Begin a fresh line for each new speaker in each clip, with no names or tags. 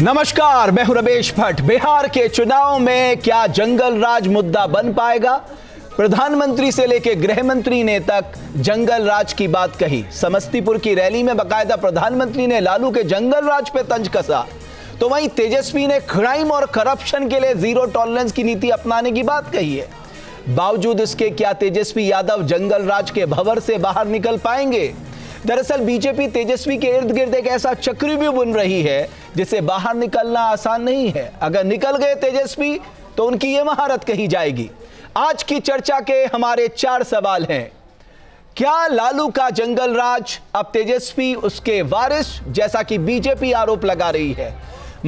नमस्कार, मैं हूं रमेश भट्ट। बिहार के चुनाव में क्या जंगल राज मुद्दा बन पाएगा? प्रधानमंत्री से लेकर गृह मंत्री ने तक जंगल राज की बात कही। समस्तीपुर की रैली में बाकायदा प्रधानमंत्री ने लालू के जंगल राज पे तंज कसा, तो वहीं तेजस्वी ने क्राइम और करप्शन के लिए जीरो टॉलरेंस की नीति अपनाने की बात कही है। बावजूद इसके क्या तेजस्वी यादव जंगल राज के भंवर से बाहर निकल पाएंगे? दरअसल बीजेपी तेजस्वी के इर्द गिर्द एक ऐसा चक्रव्यूह बुन रही है जिससे बाहर निकलना आसान नहीं है। अगर निकल गए तेजस्वी तो उनकी ये महारत कही जाएगी। आज की चर्चा के हमारे 4 सवाल हैं। क्या लालू का जंगल राज अब तेजस्वी उसके वारिस, जैसा कि बीजेपी आरोप लगा रही है?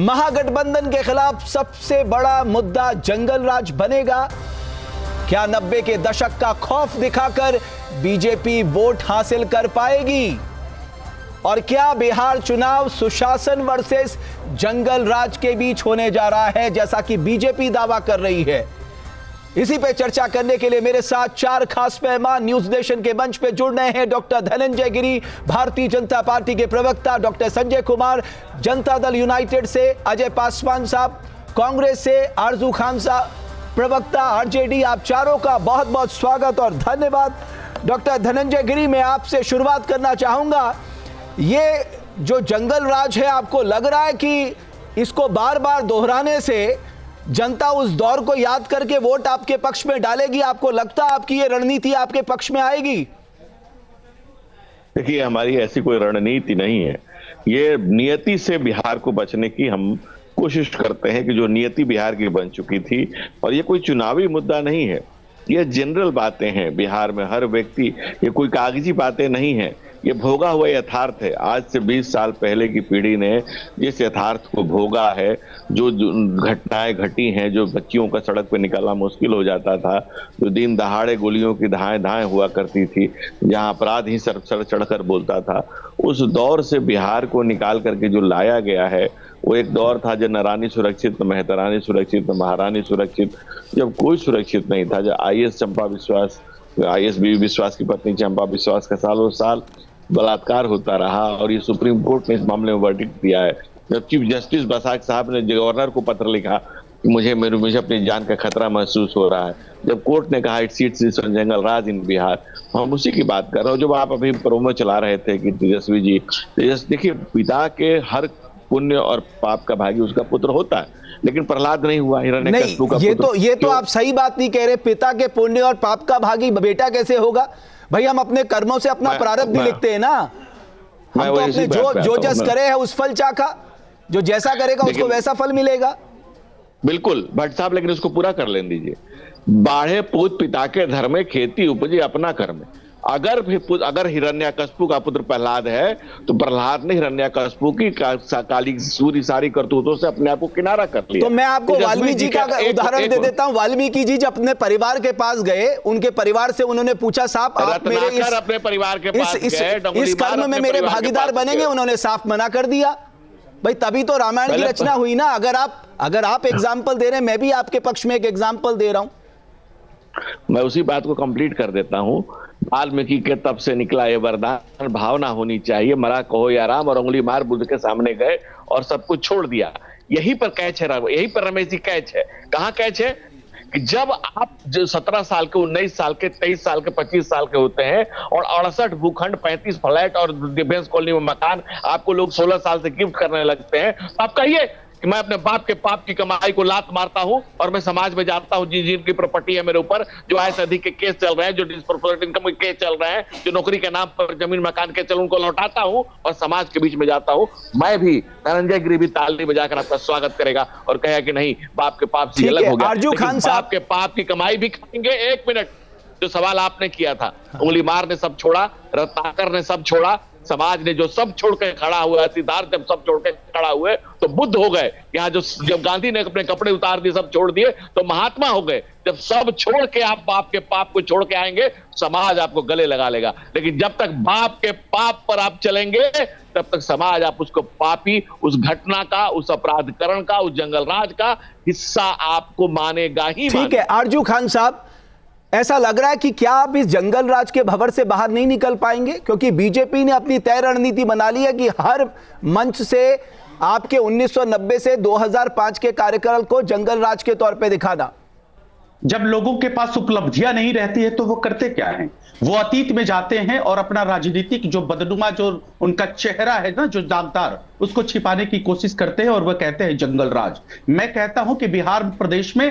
महागठबंधन के खिलाफ सबसे बड़ा मुद्दा जंगल राज बनेगा? क्या 90 के दशक का खौफ दिखाकर बीजेपी वोट हासिल कर पाएगी? और क्या बिहार चुनाव सुशासन वर्सेस जंगल राज के बीच होने जा रहा है, जैसा कि बीजेपी दावा कर रही है? इसी पे चर्चा करने के लिए मेरे साथ 4 खास मेहमान न्यूज नेशन के मंच पे जुड़ रहे हैं। डॉक्टर धनंजय गिरी, भारतीय जनता पार्टी के प्रवक्ता; डॉक्टर संजय कुमार, जनता दल यूनाइटेड से; अजय पासवान साहब, कांग्रेस से; आरजू खान साहब, प्रवक्ता आरजेडी। आप चारों का बहुत बहुत स्वागत और धन्यवाद। डॉक्टर धनंजय गिरी, मैं आपसे शुरुआत करना चाहूंगा। ये जो जंगल राज है, आपको लग रहा है कि इसको बार बार दोहराने से जनता उस दौर को याद करके वोट आपके पक्ष में डालेगी? आपको लगता है आपकी ये रणनीति आपके पक्ष में आएगी?
देखिए, हमारी ऐसी कोई रणनीति नहीं है। ये नियति से बिहार को बचने की हम कोशिश करते हैं कि जो नियति बिहार की बन चुकी थी, और ये कोई चुनावी मुद्दा नहीं है, ये जनरल बातें हैं। बिहार में हर व्यक्ति, ये कोई कागजी बातें नहीं है, ये भोगा हुआ यथार्थ है। आज से 20 साल पहले की पीढ़ी ने जिस यथार्थ को भोगा है, जो घटनाएं घटी हैं, जो बच्चियों का सड़क पे निकलना मुश्किल हो जाता था, जो दिन दहाड़े गोलियों की धाएं धाएं हुआ करती थी, जहां अपराध ही सर चढ़कर बोलता था, उस दौर से बिहार को निकाल करके जो लाया गया है, वो एक दौर था जब न रानी सुरक्षित, न मेहतरानी सुरक्षित, न महारानी सुरक्षित, जब कोई सुरक्षित नहीं था। जब आईएएस बीवी विश्वास की पत्नी चंपा विश्वास का सालों साल बलात्कार होता रहा, और ये सुप्रीम कोर्ट ने इस मामले में वर्डिक्ट दिया है। जब चीफ जस्टिस बसाक साहब ने गवर्नर को पत्र लिखा कि मुझे अपनी जान का खतरा महसूस हो रहा है, जब कोर्ट ने कहा इट्स जंगल राज इन बिहार, हम उसी की बात कर रहे हैं। जब आप अभी प्रोमो चला रहे थे कि तेजस्वी जी, देखिए, पिता के हर पुण्य और पाप का भागी उसका पुत्र होता है, लेकिन प्रहलाद नहीं हुआ, हिरण्यकशिपु का पुत्र।
ये तो आप सही बात नहीं कह रहे। पिता के पुण्य और पाप का भागी बेटा कैसे होगा? भाई, हम अपने कर्मों से अपना प्रारब्ध भी लिखते हैं ना। हम तो अपने जो जस करे है उस फल चाखा, जो जैसा करेगा उसको वैसा फल मिलेगा।
बिल्कुल भट्ट साहब, लेकिन इसको पूरा कर लेने दीजिए। बाढ़े पूत पिता के धर्म में, खेती उपजे अपना कर्म। अगर हिरण्यकशिपु का पुत्र प्रहलाद है, तो प्रहलाद ने हिरण्यकशिपु की काली सूरी सारी करतूतों से अपने आप को किनारा कर लिया।
तो मैं आपको वाल्मीकि जी का उदाहरण दे देता हूं। वाल्मीकि जी जब अपने परिवार के पास गए, उनके परिवार से उन्होंने पूछा, साहब आप मेरे अपने परिवार के पास इस कर्म में मेरे भागीदार बनेंगे? उन्होंने साफ मना कर दिया। भाई, तभी तो रामायण की रचना हुई ना। अगर आप एग्जाम्पल दे रहे हैं, मैं भी आपके पक्ष में एक एग्जाम्पल दे रहा हूं।
मैं उसी बात को कंप्लीट कर देता हूं। वाल्मीकि के तब से निकला ये वरदान, भावना होनी चाहिए, मरा कहो या राम, और उंगली मार बुद्ध के सामने गए और सब कुछ छोड़ दिया। यही पर कैच है, यही पर रमेश जी कैच है। कहां कैच है? कि जब आप जो 17 साल के, 19 साल के, 23 साल के, 25 साल के होते हैं, और 68 भूखंड, 35 फ्लैट और डिफेंस कॉलोनी में मकान आपको लोग 16 साल से गिफ्ट करने लगते हैं, तो आप कहिए कि मैं अपने बाप के पाप की कमाई को लात मारता हूं और मैं समाज में जाता हूं, जिनकी प्रॉपर्टी है मेरे ऊपर, जो आय से अधिक के केस चल रहे हैं, जो डिस्प्रोपोर्शनेट इनकम के केस चल रहे हैं, जो नौकरी के नाम पर जमीन मकान के चल, उनको लौटाता हूं और समाज के बीच में जाता हूं। मैं भी, धनंजय गिरी भी ताली बजाकर आपका स्वागत करेगा और कहेगा कि नहीं, बाप के पाप से अलग हो गया।
आरजू खान साहब,
बाप के पाप की कमाई भी खाएंगे। 1 मिनट, जो सवाल आपने किया था, उंगली मार ने सब छोड़ा, रत्नाकर ने सब छोड़ा, समाज ने जो सब छोड़ के खड़ा हुआ, सिद्धार्थ जब सब छोड़ के खड़ा हुए तो बुद्ध हो गए। यहाँ जब गांधी ने अपने कपड़े उतार दिए, सब छोड़ दिए, तो महात्मा हो गए। जब सब छोड़ के आप बाप के पाप को छोड़ के आएंगे, समाज आपको गले लगा लेगा। लेकिन जब तक बाप के पाप पर आप चलेंगे, तब तक समाज आप उसको पापी, उस घटना का, उस अपराधकरण का, उस जंगल राज का हिस्सा आपको मानेगा ही।
ठीक है आरजू खान साहब, ऐसा लग रहा है कि क्या आप इस जंगल राज के भंवर से बाहर नहीं निकल पाएंगे? क्योंकि बीजेपी ने अपनी तय रणनीति बना ली है कि हर मंच से आपके 1990 से 2005 के कार्यकाल को जंगल राज के तौर पे दिखाना।
जब लोगों के पास उपलब्धियां नहीं रहती है तो वो करते क्या हैं? वो अतीत में जाते हैं और अपना राजनीतिक जो बदनुमा, जो उनका चेहरा है ना, जो दागदार, उसको छिपाने की कोशिश करते हैं और वो कहते हैं जंगल राज। मैं कहता हूं कि बिहार प्रदेश में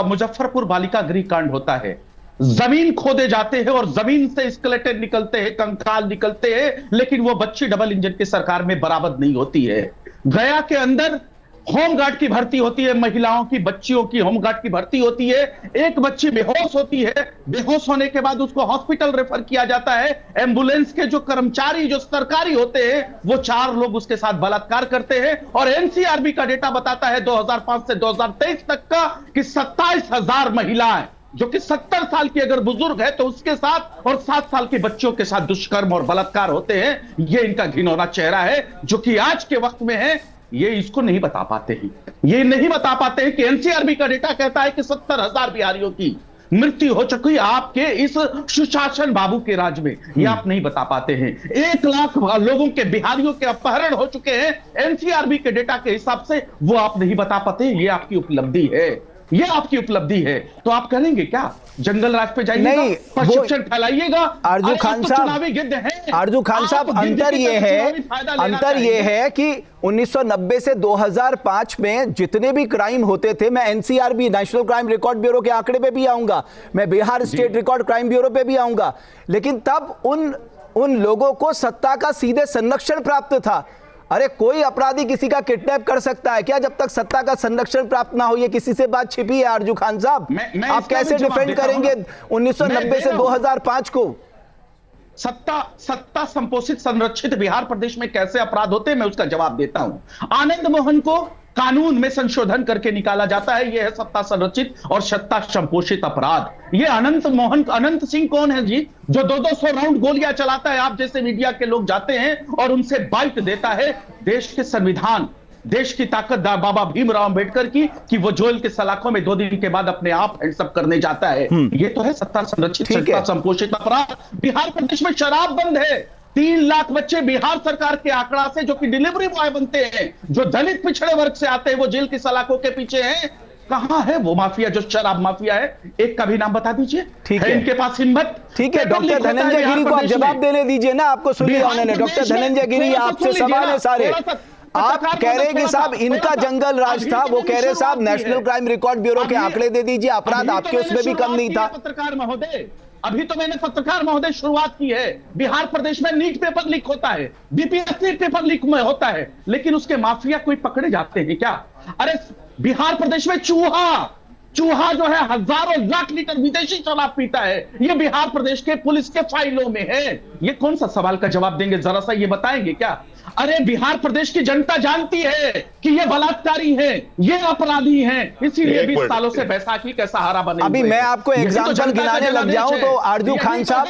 मुजफ्फरपुर बालिका गृह कांड होता है, जमीन खोदे जाते हैं और जमीन से स्केलेटन निकलते हैं, कंकाल निकलते हैं, लेकिन वो बच्ची डबल इंजन की सरकार में बरामद नहीं होती है। गया के अंदर होमगार्ड की भर्ती होती है, महिलाओं की, बच्चियों की होमगार्ड की भर्ती होती है। एक बच्ची बेहोश होती है, बेहोश होने के बाद उसको हॉस्पिटल रेफर किया जाता है। एम्बुलेंस के जो कर्मचारी, जो सरकारी होते हैं, वो 4 लोग उसके साथ बलात्कार करते हैं। और एनसीआरबी का डेटा बताता है 2005 से 2023 तक का कि 27,000 महिलाएं जो कि 70 साल की अगर बुजुर्ग है तो उसके साथ और 7 साल के बच्चों के साथ दुष्कर्म और बलात्कार होते हैं। ये इनका घिनौना चेहरा है जो कि आज के वक्त में है। ये इसको नहीं बता पाते हैं, ये नहीं बता पाते हैं कि एनसीआरबी का डेटा कहता है कि 70,000 बिहारियों की मृत्यु हो चुकी आपके इस सुशासन बाबू के राज में। ये आप नहीं बता पाते हैं। 1 लाख लोगों के, बिहारियों के अपहरण हो चुके हैं एनसीआरबी के डेटा के हिसाब से, वो आप नहीं बता पाते। ये आपकी उपलब्धि है, ये आपकी उपलब्धि है। तो आप करेंगे क्या? जंगल राज पे जाइएगा,
नहीं,
प्रशिक्षण फैलाइएगा?
आरजू खान साहब, आरजू खान साहब, अंतर ये है कि 1990 से 2005 में जितने भी क्राइम होते थे, मैं NCRB, national crime record bureau के आंकड़े पे भी आऊंगा, मैं Bihar state record crime bureau पे भी आऊंगा, लेकिन तब उन लोगों को सत्ता का सीधे संरक्षण प्राप्त था। अरे कोई अपराधी किसी का किडनैप कर सकता है क्या जब तक सत्ता का संरक्षण प्राप्त ना हो? ये किसी से बात छिपी है आरजू खान साहब। आप कैसे डिफेंड करेंगे 1990 से 2005 को?
सत्ता संपोषित संरक्षित बिहार प्रदेश में कैसे अपराध होते हैं, मैं उसका जवाब देता हूं। आनंद मोहन को कानून में संशोधन करके निकाला जाता है। यह है सत्ता संरक्षित और सत्ता संपोषित अपराध। ये अनंत सिंह कौन है जी, जो 200 राउंड गोलियां चलाता है? आप जैसे मीडिया के लोग जाते हैं और उनसे बाइट देता है देश के संविधान, देश की ताकत बाबा भीमराव अंबेडकर की, कि वो जेल के सलाखों में 2 दिन के बाद अपने आप हैंडसअप करने जाता है। ये तो है सत्ता संरक्षित, सत्ता संपोषित अपराध। बिहार प्रदेश में शराब बंद है। 3 लाख बच्चे बिहार सरकार के आंकड़ा से, जो कि डिलीवरी बॉय बनते हैं, जो दलित पिछड़े वर्ग से आते हैं, वो जेल की सलाखों के पीछे हैं। कहां है वो माफिया, जो शराब माफिया है? एक का भी नाम बता दीजिए।
ठीक है,
इनके पास हिम्मत।
ठीक है, डॉक्टर धनंजय गिरी को आप जवाब देने दीजिए ना, आपको सुन लिया उन्होंने। डॉक्टर धनंजय गिरी, आपसे सवाल है सारे। आप कह रहे हैं कि साहब इनका जंगल राज था, वो कह रहे साहब नेशनल क्राइम रिकॉर्ड ब्यूरो के आंकड़े दे दीजिए, अपराध आपके उसमें भी कम नहीं था।
पत्रकार महोदय, अभी तो मैंने पत्रकार महोदय शुरुआत की है। बिहार प्रदेश में नीट पेपर लीक होता है, बीपीएससी पेपर लीक में होता है, लेकिन उसके माफिया कोई पकड़े जाते हैं क्या? अरे बिहार प्रदेश में चूहा जो है हजारों लाख लीटर विदेशी शराब पीता है, ये बिहार प्रदेश के पुलिस के फाइलों में है। ये कौन सा सवाल का जवाब देंगे, जरा सा ये बताएंगे क्या? अरे बिहार प्रदेश की जनता जानती है कि ये बलात्कारी हैं, ये अपराधी हैं, इसीलिए 20 सालों से बैसाखी का सहारा बने।
अभी मैं आपको एग्जांपल गिनाने लग जाऊं तो आरजू खान साहब,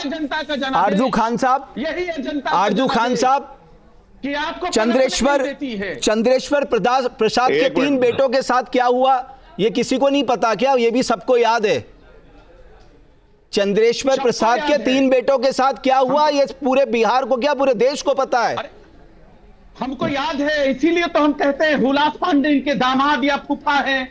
आरजू खान साहब,
यही है जनता,
आरजू खान साहब,
कि आपको
चंद्रेश्वर प्रसाद के 3 बेटों के साथ क्या हुआ ये किसी को नहीं पता क्या? ये भी सबको याद है। चंद्रेश्वर प्रसाद के 3 बेटों के साथ क्या हुआ ये पूरे बिहार को क्या, पूरे देश को पता है।
हमको याद है, इसीलिए तो हम कहते हैं हुलास पांडे इनके दामाद या फूफा हैं।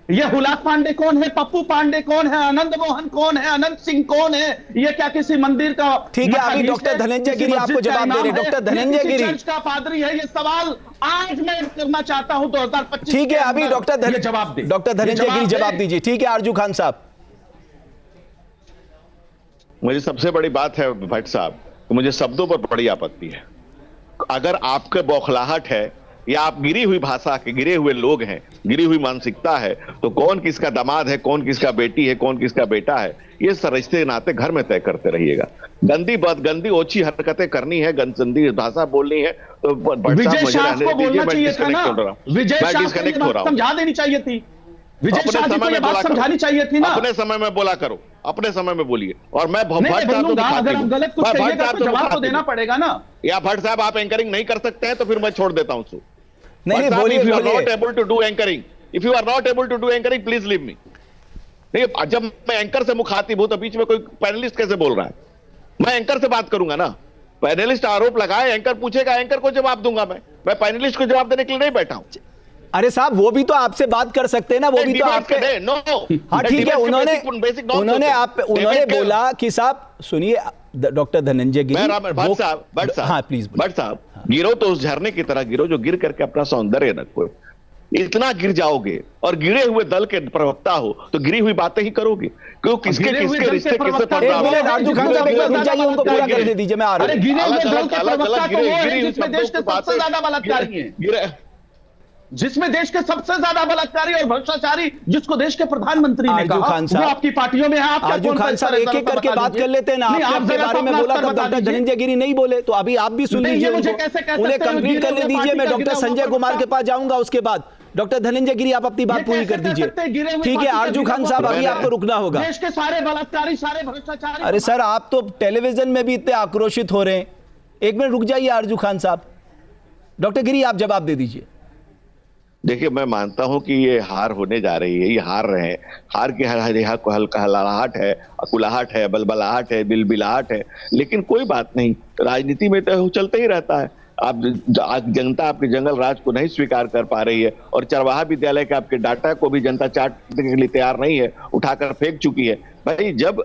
ये हुलास पांडे कौन है, पप्पू पांडे कौन है, आनंद मोहन कौन है, अनंत सिंह कौन है? ये क्या किसी मंदिर का?
ठीक है, अभी डॉक्टर धनंजय गिरी आपको जवाब दे रहे। डॉक्टर धनंजय गिरी,
चर्च का पादरी है? ये सवाल आज मैं करना चाहता हूं 2025।
ठीक है, अभी डॉक्टर धनंजय गिरी जवाब दीजिए। ठीक है आरजू खान साहब।
मुझे सबसे बड़ी बात है भट्ट साहब, मुझे शब्दों पर बड़ी आपत्ति है। अगर आपके बौखलाहट है या आप गिरी हुई भाषा के, गिरे हुए लोग हैं, गिरी हुई मानसिकता है, तो कौन किसका दामाद है, कौन किसका बेटी है, कौन किसका बेटा है, ये रिश्ते नाते घर में तय करते रहिएगा। गंदी ओछी हरकतें करनी है, गंदी भाषा बोलनी है तो
विजय शाह को बोलना चाहिए था ना, विजय शाह
डिस्कनेक्ट हो रहा हूं।
समझा देनी चाहिए थी, विजय शाह जी को ये बात समझानी चाहिए थी ना।
अपने समय में बोला करो, अपने समय में बोलिए। और मैं
अगर आप गलत कुछ कहिएगा तो जवाब तो देना पड़ेगा ना।
या भट्ट साहब आप एंकरिंग नहीं कर सकते हैं तो फिर मैं छोड़ देता हूं।
नहीं बोलिए,
if you are not able to do anchoring, if you are not able to do anchoring, please leave me। नहीं, जब मैं एंकर से मुखातिब हूं तो बीच में कोई पैनलिस्ट कैसे बोल रहा है? मैं एंकर से बात करूंगा ना। पैनलिस्ट आरोप लगाए, एंकर पूछेगा, एंकर को जवाब दूंगा मैं मैं पैनलिस्ट को जवाब देने के लिए नहीं बैठा हूं।
अरे साहब, वो भी तो आपसे बात कर सकते हैं ना, वो भी तो आपके। हाँ ठीक है, उन्होंने बोला कि साहब सुनिए डॉक्टर धनंजय गिरी,
भट्ट साहब,
हाँ प्लीज
भट्ट साहब, गिरो तो उस झरने की तरह गिरो जो गिर करके अपना सौंदर्य रखो। इतना गिर जाओगे और गिरे हुए दल के प्रवक्ता हो तो गिरी हुई बातें ही करोगे, क्यों किसके रिश्ते किससे
एक मिनट आरजू खान साहब, एक बार रुक जाइए, उनको पूरा करने दीजिए, मैं आ रहा हूं।
गिरे हुए दल के प्रवक्ता तो वो है जिसमें देश के सबसे ज्यादा बलात्कारी हैं, जिसमें देश के सबसे ज्यादा बलात्कारी और भ्रष्टाचारी जिसको देश के प्रधानमंत्री ने कहा, वो आपकी पार्टियों में है। आप
आरजू खान साहब एक एक करके बात कर लेते हैं ना, आपने अपने बारे में बोला तब डॉक्टर धनंजय गिरी नहीं बोले, तो अभी आप भी सुन लीजिए, उन्हें कंप्लीट करने दीजिए। मैं डॉक्टर संजय कुमार के पास जाऊंगा, उसके बाद डॉक्टर धनंजय गिरी आप अपनी बात पूरी कर दीजिए। ठीक है आरजू खान साहब, अभी आपको रुकना होगा।
देश के सारे बलात्कारी, सारे भ्रष्टाचारी।
अरे सर, आप तो टेलीविजन में भी इतने आक्रोशित हो रहे हैं, एक मिनट रुक जाइए आरजू खान साहब। डॉक्टर गिरी आप जवाब दे दीजिए।
देखिए, मैं मानता हूं कि ये हार होने जा रही है, ये हार रहे हैं। हार के हलहलाहट है, अकुलाहट है, बलबलाहट है, बिलबिलाहट है, लेकिन कोई बात नहीं, राजनीति में तो चलते ही रहता है। आप जनता आपके जंगल राज को नहीं स्वीकार कर पा रही है और चरवाहा विद्यालय के आपके डाटा को भी जनता चाटने के लिए तैयार नहीं है, उठाकर फेंक चुकी है। भाई, जब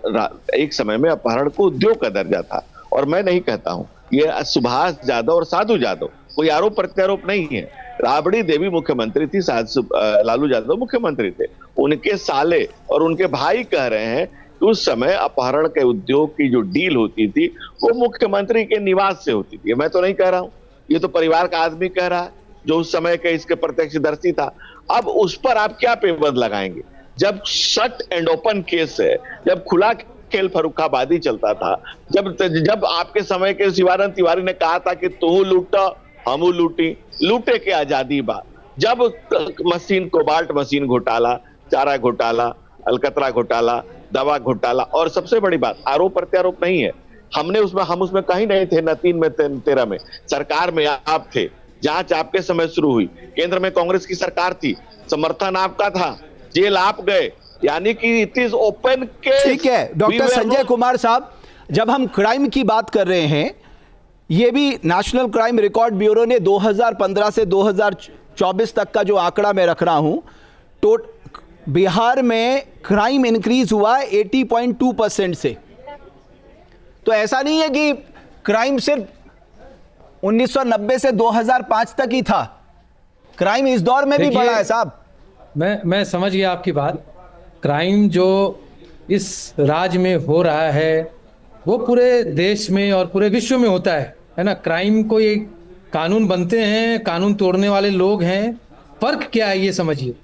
एक समय में अपहरण को उद्योग का दर्जा था, और मैं नहीं कहता हूं ये सुभाष यादव और साधु यादव कोई आरोप प्रत्यारोप नहीं है। राबड़ी देवी मुख्यमंत्री थी, लालू यादव मुख्यमंत्री थे, उनके साले और उनके भाई कह रहे हैं कि उस समय अपहरण के उद्योग की जो डील होती थी वो मुख्यमंत्री के निवास से होती थी। मैं तो नहीं कह रहा हूं, ये तो परिवार का आदमी कह रहा है जो उस समय के इसके प्रत्यक्षदर्शी था। अब उस पर आप क्या पेबंद लगाएंगे जब शट एंड ओपन केस है, जब खुला खेल फर्रुखाबादी चलता था, जब आपके समय के शिवानंद तिवारी ने कहा था कि तू लूटा हमू लूटी, लूटे के आजादी बा, जब मशीन कोबाल्ट मशीन घोटाला, चारा घोटाला, अलकतरा घोटाला, दवा घोटाला, और सबसे बड़ी बात आरोप प्रत्यारोप नहीं है, हम उसमें कहीं नहीं थे, न 3 में 13 में सरकार में आप थे, जांच आपके समय शुरू हुई, केंद्र में कांग्रेस की सरकार थी, समर्थन आपका था, जेल आप गए, यानी कि इट इज ओपन केस।
ठीक है डॉक्टर संजय कुमार साहब, जब हम क्राइम की बात कर रहे हैं, ये भी नेशनल क्राइम रिकॉर्ड ब्यूरो ने 2015 से 2024 तक का जो आंकड़ा मैं रख रहा हूं, तो बिहार में क्राइम इंक्रीज हुआ 80.2% से। तो ऐसा नहीं है कि क्राइम सिर्फ 1990 से 2005 तक ही था, क्राइम इस दौर में भी बढ़ा है साहब।
मैं समझ गया आपकी बात। क्राइम जो इस राज्य में हो रहा है वो पूरे देश में और पूरे विश्व में होता है ना। क्राइम को ये कानून बनते हैं, कानून तोड़ने वाले लोग हैं। फर्क क्या है ये समझिए।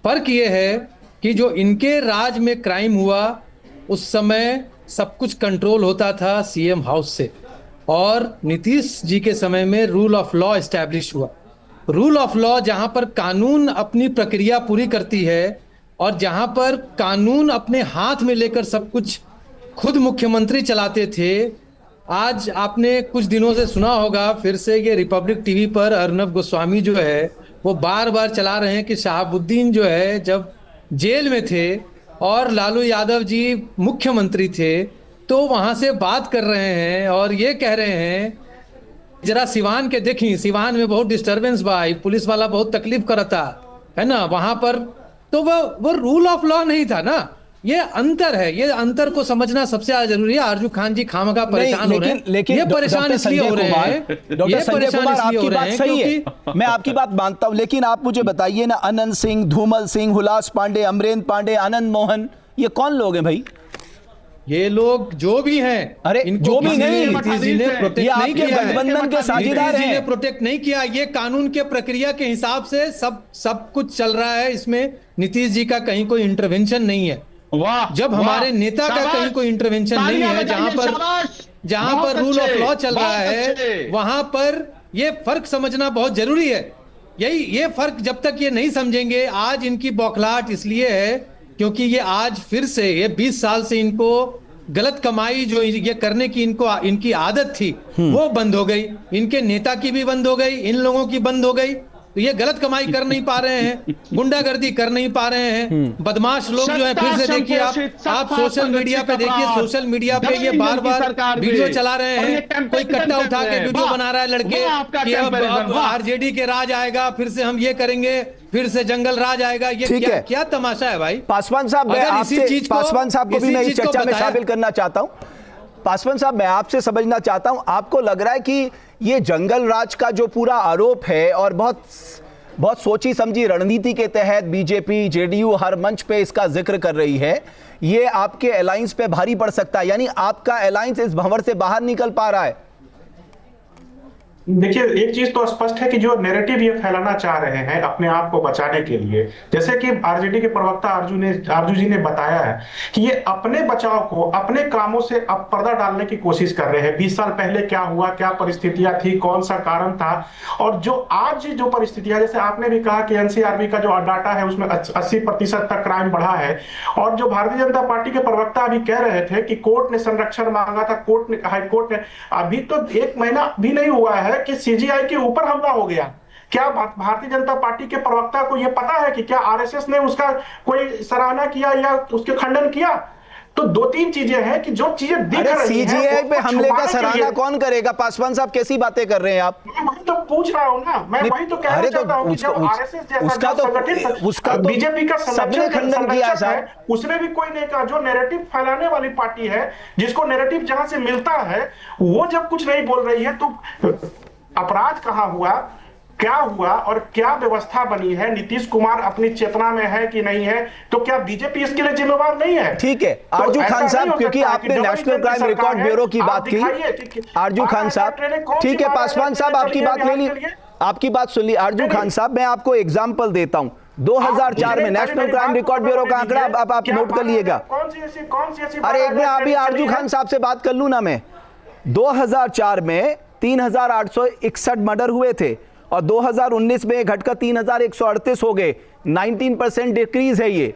फर्क ये है कि जो इनके राज में क्राइम हुआ उस समय सब कुछ कंट्रोल होता था सीएम हाउस से, और नीतीश जी के समय में रूल ऑफ लॉ एस्टैब्लिश हुआ। रूल ऑफ लॉ जहां पर कानून अपनी प्रक्रिया पूरी करती है और जहां पर कानून अपने हाथ में लेकर सब कुछ खुद मुख्यमंत्री चलाते थे। आज आपने कुछ दिनों से सुना होगा, फिर से ये रिपब्लिक टीवी पर अर्नब गोस्वामी जो है वो बार बार चला रहे हैं कि शहाबुद्दीन जो है जब जेल में थे और लालू यादव जी मुख्यमंत्री थे तो वहां से बात कर रहे हैं और ये कह रहे हैं जरा सिवान के देखी, सिवान में बहुत डिस्टरबेंस भाई, पुलिस वाला बहुत तकलीफ करता है ना वहां पर। तो वो रूल ऑफ लॉ नहीं था ना। ये अंतर है, ये अंतर को समझना सबसे ज्यादा जरूरी है। आरजू खान जी खामखा परेशान हो रहे हैं,
लेकिन
ये परेशान इसलिए हो रहे हैं,
डॉक्टर संजय कुमार आपकी बात सही है, मैं आपकी बात मानता हूं, लेकिन आप मुझे बताइए ना, अनंत सिंह, धूमल सिंह, हुलास पांडे, अमरेंद्र पांडे, आनंद मोहन, ये कौन लोग हैं भाई?
ये लोग जो भी हैं,
अरे जो भी नहीं,
नीतीश जी ने प्रोटेक्ट नहीं किया,
गठबंधन के साझेदार हैं,
प्रोटेक्ट नहीं किया। ये कानून के प्रक्रिया के हिसाब से सब कुछ चल रहा है। इसमें नीतीश जी का कहीं कोई इंटरवेंशन नहीं है। जब हमारे नेता का कहीं कोई इंटरवेंशन नहीं है, जहां पर रूल ऑफ लॉ चल रहा है, वहां पर ये फर्क समझना बहुत जरूरी है। ये फर्क जब तक ये नहीं समझेंगे, आज इनकी बौखलाहट इसलिए है क्योंकि ये आज फिर से ये 20 साल से इनको गलत कमाई जो ये करने की इनकी आदत थी वो बंद हो गई। इनके नेता की भी बंद हो गई, इन लोगों की बंद हो गई। तो ये गलत कमाई कर नहीं पा रहे हैं, गुंडागर्दी कर नहीं पा रहे हैं, बदमाश लोग जो है, फिर से देखिए आप सोशल मीडिया पे देखिए, सोशल मीडिया पे ये बार बार वीडियो चला रहे हैं, कोई कट्टा उठा के वीडियो बना रहा है लड़के कि अब आरजेडी के राज आएगा, फिर से हम ये करेंगे, फिर से जंगल राज आएगा। ये क्या तमाशा है भाई?
पासवान साहब, मैं आपसे पासवान साहब को भी मैं इस चर्चा में शामिल करना चाहता हूं। पासवान साहब, मैं आपसे समझना चाहता हूं, आपको लग रहा है कि ये जंगल राज का जो पूरा आरोप है और बहुत सोची समझी रणनीति के तहत बीजेपी जेडीयू हर मंच पे इसका जिक्र कर रही है, ये आपके अलायंस पे भारी पड़ सकता है, यानी आपका अलायंस इस भंवर से बाहर निकल पा रहा है?
देखिए, एक चीज तो स्पष्ट है कि जो नैरेटिव ये फैलाना चाह रहे हैं अपने आप को बचाने के लिए, जैसे कि आरजेडी के प्रवक्ता आरजू जी ने बताया है कि ये अपने बचाव को अपने कामों से अब पर्दा डालने की कोशिश कर रहे हैं। 20 साल पहले क्या हुआ, क्या परिस्थितियां थी, कौन सा कारण था, और जो आज जो परिस्थितियां, जैसे आपने भी कहा कि एनसीआरबी का जो डाटा है उसमें 80% तक क्राइम बढ़ा है, और जो भारतीय जनता पार्टी के प्रवक्ता अभी कह रहे थे कि कोर्ट ने संरक्षण मांगा था, हाईकोर्ट ने, अभी तो 1 महीना भी नहीं हुआ है कि सीजीआई के ऊपर हमला हो गया। क्या भारतीय जनता पार्टी के प्रवक्ता को यह पता है कि क्या आरएसएस ने उसका कोई सराहना किया या उसके खंडन किया? तो 2-3 चीजें हैं कि जो चीजें दिख रही हैं,
सीजीआई पे हमले का सराहना कौन करेगा? पासवान साहब, कैसी बातें कर रहे हैं आप?
मैं वही तो पूछ रहा हूं ना, मैं वही तो कहना चाहता हूं कि जब आरएसएस जैसा उसका बीजेपी का
सबने खंडन किया
है, उसने भी कोई नहीं कहा। जो नैरेटिव फैलाने वाली पार्टी है, जिसको नैरेटिव जहां से मिलता है, वो जब कुछ नहीं बोल रही है, तो अपराध कहां हुआ, क्या हुआ और क्या व्यवस्था बनी है, नीतीश कुमार अपनी चेतना में है कि नहीं है, तो क्या बीजेपी इसके लिए जिम्मेवार नहीं है?
ठीक है आरजू खान साहब, क्योंकि आपने नेशनल क्राइम रिकॉर्ड ब्यूरो की बात की, आरजू खान साहब, ठीक है पासवान साहब, आपकी बात ले ली, आपकी बात सुन ली। आरजू खान साहब, मैं आपको एग्जाम्पल देता हूं, 2004 में नेशनल क्राइम रिकॉर्ड ब्यूरो का आंकड़ा अब आप नोट कर लीजिएगा। अरे एक मिनट, अभी आरजू खान साहब से बात कर लूं ना मैं। 2004 में 3861 मर्डर हुए थे और 2019 में घटकर 3138 हो गए, 19% डिक्रीज है ये।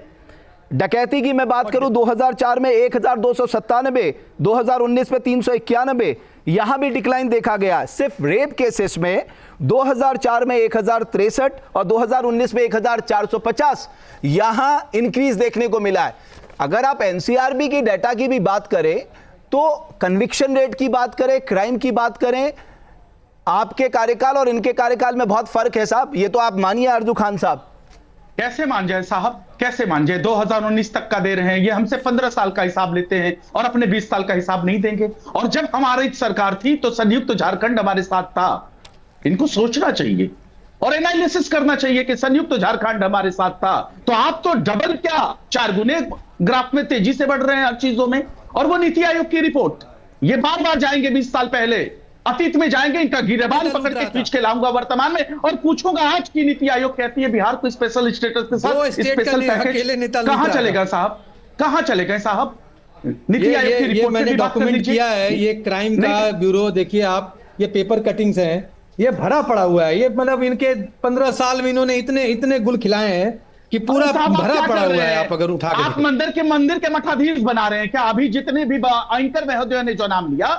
डकैती की मैं बात करूं, 2004 में 1297, 2019 में 391, यहां भी डिक्लाइन देखा गया। सिर्फ रेप केसेस में 2004 में 1063 और 2019 में 1450, यहां इंक्रीज देखने को मिला है। अगर आप एनसीआरबी की डाटा की भी बात करें, तो कन्विक्शन रेट की बात करें, क्राइम की बात करें, आपके कार्यकाल और इनके कार्यकाल में बहुत फर्क है साहब, ये तो आप मानिए आरजू खान साहब।
कैसे मान जाए साहब, कैसे मान जाए? 2019 तक का दे रहे हैं, ये हमसे 15 साल का हिसाब लेते हैं और अपने 20 साल का हिसाब नहीं देंगे। और जब हमारी सरकार थी तो संयुक्त झारखंड हमारे साथ था। इनको सोचना चाहिए और एनालिसिस करना चाहिए कि संयुक्त झारखंड हमारे साथ था, तो आप तो डबल क्या 4 गुने ग्राफ में तेजी से बढ़ रहे हैं हर चीजों में। और वो नीति आयोग की रिपोर्ट, ये बार बार जाएंगे 20 साल पहले, अतीत में जाएंगे, इनका गिरेबान पकड़ के खींच के लाऊंगा वर्तमान में और पूछूंगा आज की नीति आयोग कहती है बिहार को स्पेशल स्टेटस के साथ स्पेशल पैकेज कहां चलेगा साहब, कहां चलेगा साहब? नीति आयोग की रिपोर्ट
मैंने डॉक्यूमेंट किया है, ये क्राइम का ब्यूरो, देखिए आप, ये पेपर कटिंग्स हैं, ये भरा पड़ा हुआ है, ये मतलब इनके 15 साल में इन्होंने इतने गुल खिलाए हैं कि पूरा भरा पड़ा हुआ है। आप अगर उठा के
आप मंदिर के मठाधीश बना रहे हैं क्या? अभी जितने भी एंकर महोदय ने जो नाम लिया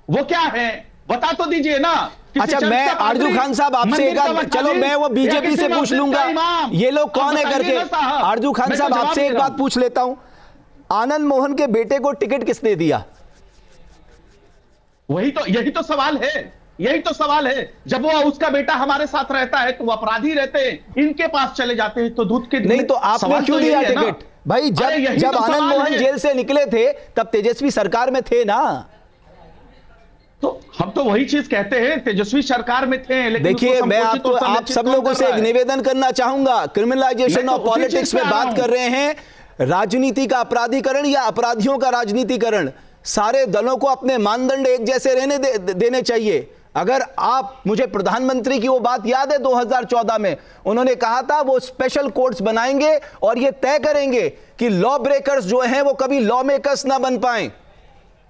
वो क्या है, बता तो दीजिए ना।
अच्छा, मैं आरजू खान साहब आपसे चलो मैं वो बीजेपी से पूछ लूंगा ये लोग कौन है करके। आरजू खान साहब आपसे एक बात पूछ लेता हूं, आनंद मोहन के बेटे को टिकट किसने दिया?
यही तो सवाल है, यही तो सवाल है। जब वो उसका बेटा हमारे साथ रहता है तो वो अपराधी रहते हैं, इनके पास चले जाते हैं तो दूध के
नहीं। तो आपने क्यों दिया टिकट भाई? जब आनंद मोहन जेल से निकले थे तब तेजस्वी सरकार में थे ना।
तो हम तो वही चीज कहते हैं, तेजस्वी सरकार में थे, लेकिन
देखिए मैं आपको आप सब लोगों से एक निवेदन करना चाहूंगा, क्रिमिनलाइजेशन ऑफ पॉलिटिक्स में बात कर रहे हैं, राजनीति का अपराधीकरण या अपराधियों का राजनीतिकरण, सारे दलों को अपने मानदंड एक जैसे रहने देने चाहिए। अगर आप, मुझे प्रधानमंत्री की वो बात याद है 2014 में उन्होंने कहा था वो स्पेशल कोर्ट्स बनाएंगे और ये तय करेंगे कि लॉ ब्रेकर्स जो हैं वो कभी लॉ मेकर्स ना बन पाएं।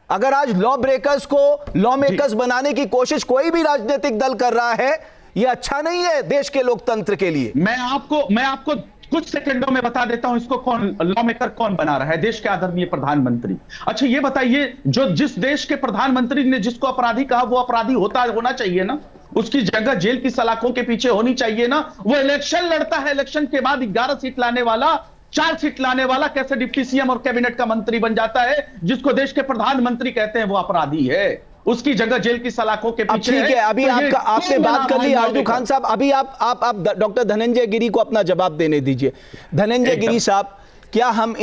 अगर आज लॉ ब्रेकर्स को लॉ मेकर्स बनाने की कोशिश कोई भी राजनीतिक दल कर रहा है, ये अच्छा नहीं है देश के लोकतंत्र के लिए।
मैं आपको कुछ सेकंडों में बता देता हूं इसको लॉ मेकर कौन बना रहा है, देश के आदरणीय प्रधानमंत्री। अच्छा ये बताइए, जो जिस देश के प्रधानमंत्री ने जिसको अपराधी कहा वो अपराधी होना चाहिए ना, उसकी जगह जेल की सलाखों के पीछे होनी चाहिए ना। वो इलेक्शन लड़ता है, इलेक्शन के बाद 11 सीट लाने वाला, 4 सीट लाने वाला कैसे डिप्टी सीएम और कैबिनेट का मंत्री बन जाता है? जिसको देश के प्रधानमंत्री कहते हैं वो अपराधी है, उसकी जगह जेल की सलाखों के पीछे
ठीक है। अभी
तो
आपने बात कर ली आरजू खान साहब, अभी आप डॉक्टर धनंजय गिरी को अपना जवाब देने दीजिए। धनंजय गिरी साहब, क्या हम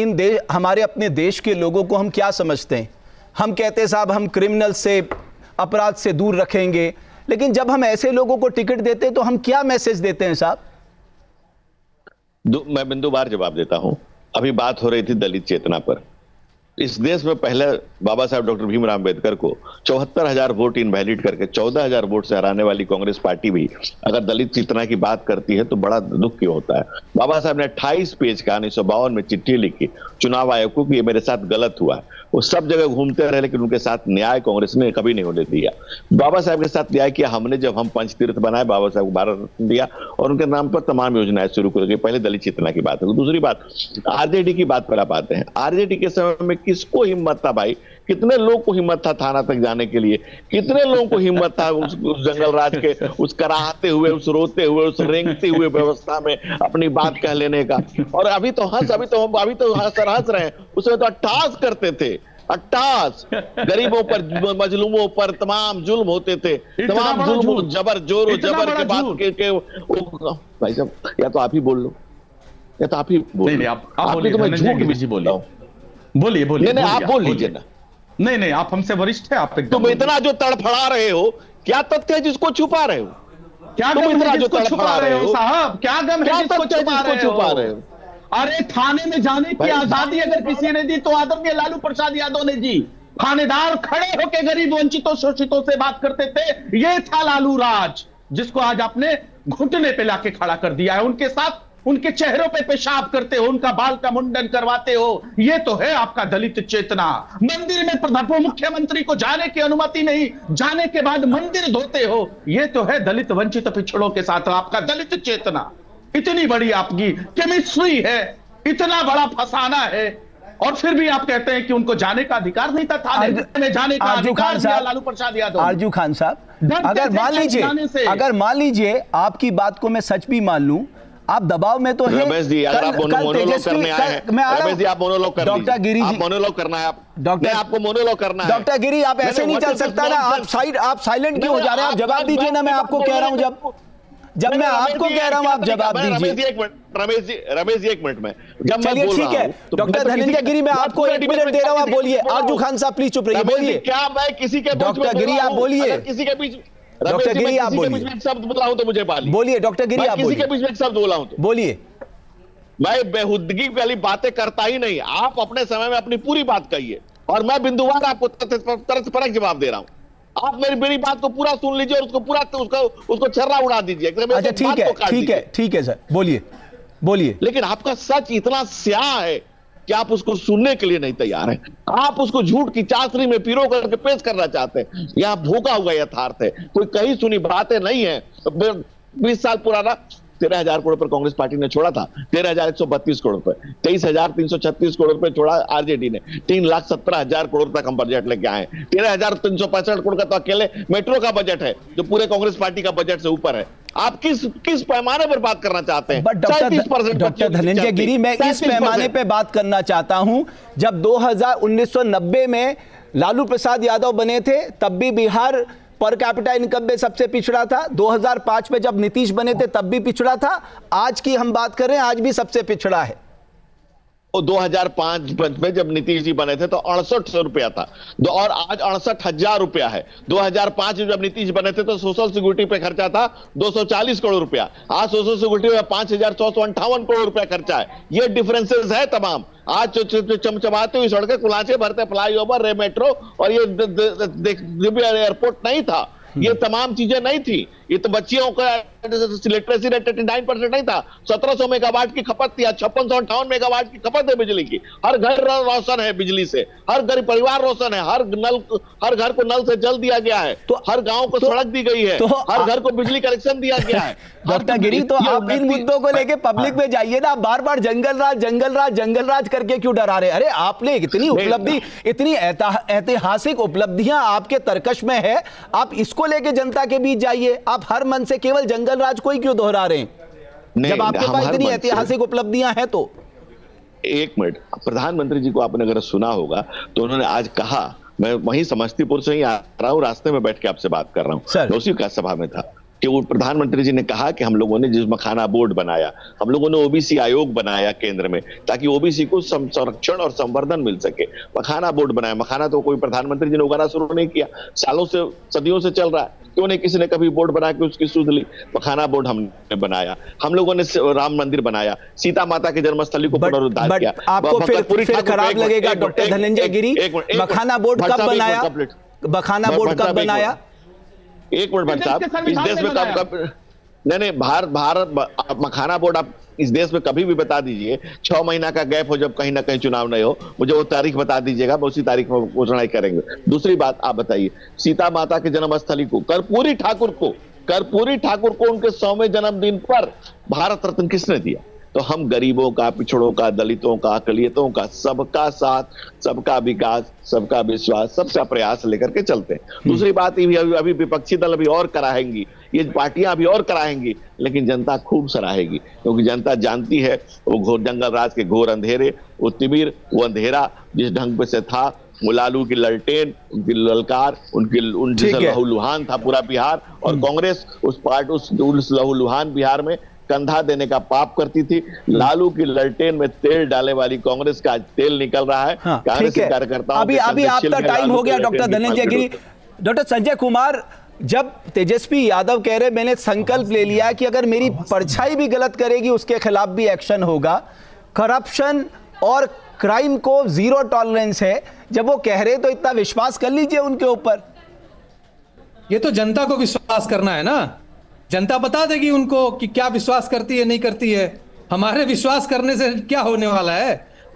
हमारे अपने देश के लोगों को हम क्या समझते हैं? हम कहते हैं साहब हम क्रिमिनल से, अपराध से दूर रखेंगे, लेकिन जब हम ऐसे लोगों को टिकट देते हैं तो हम क्या मैसेज देते हैं साहब?
मैं बिंदुवार जवाब देता हूं। अभी बात हो रही थी दलित चेतना पर। इस देश में पहले बाबा साहब डॉक्टर भीमराव अंबेडकर को 74,000 वोट इनवैलिड करके 14,000 वोट से हराने वाली कांग्रेस पार्टी भी अगर दलित चेतना की बात करती है तो बड़ा दुख की होता है। बाबा साहब ने 28 पेज का 1952 में चिट्ठी लिखी चुनाव आयोग को कि ये मेरे साथ गलत हुआ है। वो सब जगह घूमते रहे लेकिन उनके साथ न्याय कांग्रेस ने कभी नहीं होने दिया। बाबा साहब के साथ न्याय किया हमने, जब हम पंचतीर्थ बनाए, बाबा साहब को भारत रत्न दिया और उनके नाम पर तमाम योजनाएं शुरू कर गई। पहले दलित चेतना की बात है। दूसरी बात, आरजेडी की बात पर आप आते हैं। आरजेडी के समय में किसको हिम्मत था भाई? कितने लोग को हिम्मत था थाना तक जाने के लिए? कितने लोगों को हिम्मत था उस जंगल राज के उस कराहते हुए, उस रोते हुए, उस रेंगते हुए व्यवस्था में अपनी बात कह लेने का? और अभी तो हंस रहे हैं, उसमें तो अट्ठास करते थे, अट्ठास गरीबों पर, मजलूमों पर तमाम जुल्म होते थे, तमाम जुल्म, जबर, जोर जबर के बाद के भाई साहब, या तो आप ही बोल लो या तो आप ही बोल लो।
आप बोलिए, मैं झूठ भी बोलिए, बोलिए बोलिए।
नहीं, आप बोल लीजिए ना।
नहीं, आप हमसे वरिष्ठ है, आप
तुम इतना जो तड़फड़ा रहे हो, क्या तथ्य है जिसको छुपा रहे हो?
क्या तुम इतना जो छुपा रहे हो साहब? क्या गम है जिसको छुपा रहे हो? अरे थाने में जाने की आजादी अगर किसी ने दी तो आदरणीय लालू प्रसाद यादव ने दी। थानेदार खड़े होकर गरीब, वंचितों, शोषितों से बात करते थे। ये था लालू राज, जिसको आज आपने घुटने पे लाके खड़ा कर दिया है। उनके साथ उनके चेहरों पे पेशाब करते हो, उनका बाल का मुंडन करवाते हो। ये तो है आपका दलित चेतना। मंदिर में प्रधान मुख्यमंत्री को जाने की अनुमति नहीं, जाने के बाद मंदिर धोते हो। ये तो है दलित, वंचित, पिछड़ों के साथ आपका दलित चेतना। इतनी बड़ी आपकी केमिस्ट्री है, इतना बड़ा फसाना है, और फिर भी आप कहते हैं कि उनको जाने का अधिकार नहीं था। थाने में जाने का अधिकार दिया लालू प्रसाद यादव।
आरजू खान साहब, अगर मान लीजिए आपकी बात को मैं सच भी मान लूं, आप दबाव में तो हैं।
रमेश जी, अगर आप मोनोलॉग करने आए हैं, रमेश जी आप मोनोलॉग कर
डॉक्टर गिरी जी,
आप मोनोलॉग करना है, आपको मोनोलॉग करना है।
डॉक्टर गिरी, आप ऐसे नहीं चल सकता ना। आप साइलेंट क्यों हो जा रहे हैं? आप जवाब दीजिए ना। मैं आपको कह रहा हूं, जब मैं आपको कह रहा हूं आप जवाब दीजिए।
रमेश जी एक मिनट में, जब मैं बोल
ठीक है डॉक्टर धनंजय गिरी, मैं आपको 1 मिनट दे रहा हूं, आप बोलिए। आरजू खान साहब प्लीज चुप रहिए, बोलिए।
क्या मैं किसी के
डॉक्टर गिरी आप बोलिए।
किसी के बीच,
डॉक्टर गिरी आप बोलिए।
शब्द बोला हूं तो मुझे
बोलिए। डॉक्टर गिरी आप
किसी के बीच में एक शब्द बोला हूं तो
बोलिए।
मैं बेहुदगी वाली बातें करता ही नहीं। आप अपने समय में अपनी पूरी बात कहिए और मैं बिंदुवार आपको तरह जवाब दे रहा हूं। आप मेरी बात को पूरा सुन लीजिए और उसको पूरा उसको छर्रा उड़ा दीजिए।
अच्छा ठीक है सर, बोलिए।
लेकिन आपका सच इतना स्याह है कि आप उसको सुनने के लिए नहीं तैयार हैं। आप उसको झूठ की चासनी में पिरो करके पेश करना चाहते हैं। यह भूखा हुआ यथार्थ है, कोई कहीं सुनी बातें नहीं है। 20 साल पुराना 13,000 करोड़ पर कांग्रेस पार्टी ने छोड़ा था, 13,132 करोड़ रुपए, 23,336 करोड़ रुपए छोड़ा आरजेडी ने। 3,17,000 करोड़ तक हम बजट लेके आए। 13,365 करोड़ का तो अकेले मेट्रो का बजट है, जो पूरे कांग्रेस पार्टी का बजट से ऊपर है। आप किस पैमाने पर बात करना चाहते हैं?
डॉक्टर धनंजय गिरी, मैं इस पैमाने पे बात करना चाहता हूं, जब 1990 में लालू प्रसाद यादव बने थे तब भी बिहार पर कैपिटा इनकम में सबसे पिछड़ा था। 2005 में जब नीतीश बने थे तब भी पिछड़ा था। आज की हम बात कर रहे हैं, आज भी सबसे पिछड़ा है।
2005 में जब नीतीश जी बने थे तो 6800 रुपया था, और आज 68,000 रुपया है। 2005 में जब नीतीश बने थे तो सोशल सिक्योरिटी पे खर्चा था 240 करोड़ रुपया, आज सोशल सिक्योरिटी में 5,658 करोड़ रुपया खर्चा है। ये डिफरेंसेस है तमाम। आज चमचमाते हुई सड़कें, कुलाचे भरते फ्लाईओवर, रे मेट्रो, और ये एयरपोर्ट नहीं था। ये तमाम चीजें नहीं थी। ये तो बच्चियों का लिटरेसी रेट 89% नहीं था। 1700 मेगावाट की खपत थी, 5658 मेगावाट की खपत है बिजली की। हर घर रोशन है बिजली से, हर गरीब परिवार रोशन है, हर घर को नल से जल दिया गया है, तो हर गांव को सड़क दी गई है, हर घर को बिजली कनेक्शन दिया गया है।
डॉक्टर गिरी, तो आप इन मुद्दों को लेके पब्लिक में जाइए ना। बार बार जंगल राज करके क्यों डरा रहे? अरे आपने इतनी उपलब्धि, इतनी ऐतिहासिक उपलब्धियां आपके तर्कश में है, आप इसको लेके जनता के बीच जाइए। आप हर मन से केवल जंगल राज को ही क्यों दोहरा रहे हैं जब आपके पास इतनी ऐतिहासिक उपलब्धियां हैं? तो
एक मिनट, प्रधानमंत्री जी को आपने अगर सुना होगा तो उन्होंने आज कहा, मैं वहीं समस्तीपुर से ही आ रहा हूँ, रास्ते में बैठ के आपसे बात कर रहा हूँ, मैं उसी का सभा में था, कि वो प्रधानमंत्री जी ने कहा कि हम लोगों ने जिस मखाना बोर्ड बनाया, हम लोगों ने ओबीसी आयोग बनाया केंद्र में, ताकि ओबीसी को संरक्षण और संवर्धन मिल सके। मखाना बोर्ड बनाया। मखाना तो कोई प्रधानमंत्री जी ने उगाना शुरू नहीं किया, सालों से सदियों से चल रहा है, क्यों नहीं किसी ने कभी बोर्ड बना के उसकी सुध ली? मखाना बोर्ड हमने बनाया। हम लोगों ने राम मंदिर बनाया, सीता माता की जन्मस्थली को पुनरुद्धार किया।
आपको फिर खराब लगेगा डॉक्टर धनंजय गिरी, मखाना बोर्ड कब बनाया? मखाना बोर्ड कब बनाया?
एक मिनट भट्ट साहब, इस देश में कब नहीं, भारत मखाना बोर्ड आप इस देश में कभी भी बता दीजिए, 6 महीना का गैप हो जब कहीं ना कहीं चुनाव नहीं हो, मुझे वो तारीख बता दीजिएगा, उसी तारीख में घोषणा ही करेंगे। दूसरी बात आप बताइए, सीता माता की जन्मस्थली को, कर्पूरी ठाकुर को उनके 100वें जन्मदिन पर भारत रत्न किसने दिया? तो हम गरीबों का, पिछड़ों का, दलितों का, अकलियतों का, सबका साथ, सबका विकास, सबका विश्वास, सबका प्रयास लेकर के चलते हैं। दूसरी बात ये अभी विपक्षी दल अभी और कराएंगी, ये पार्टियां अभी और कराएंगी, लेकिन जनता खूब सराहेगी, क्योंकि जनता जानती है वो घोर जंगल राज के घोर अंधेरे, वो तिमिर, वो अंधेरा जिस ढंग पे से था, वो लालू की ललटेन, उनकी ललकार, उनकी लहूलुहान था पूरा बिहार, और कांग्रेस उस लहूलुहान बिहार में कंधा देने का पाप करती थी। लालू की ललटेन में तेल डाले वाली कांग्रेस का आज तेल निकल रहा है। कांग्रेस के कार्यकर्ताओं
अभी आपका टाइम हो गया डॉक्टर धनंजय गिरी। डॉक्टर संजय कुमार, जब तेजस्वी यादव कह रहे मैंने संकल्प ले लिया कि अगर मेरी परछाई भी गलत करेगी उसके खिलाफ भी एक्शन होगा, करप्शन और क्राइम को जीरो टॉलरेंस है, जब वो कह रहे तो इतना विश्वास कर लीजिए उनके ऊपर।
ये तो जनता को विश्वास करना है ना, जनता बता देगी उनको कि क्या विश्वास करती है नहीं करती है। हमारे विश्वास करने से क्या होने वाला है?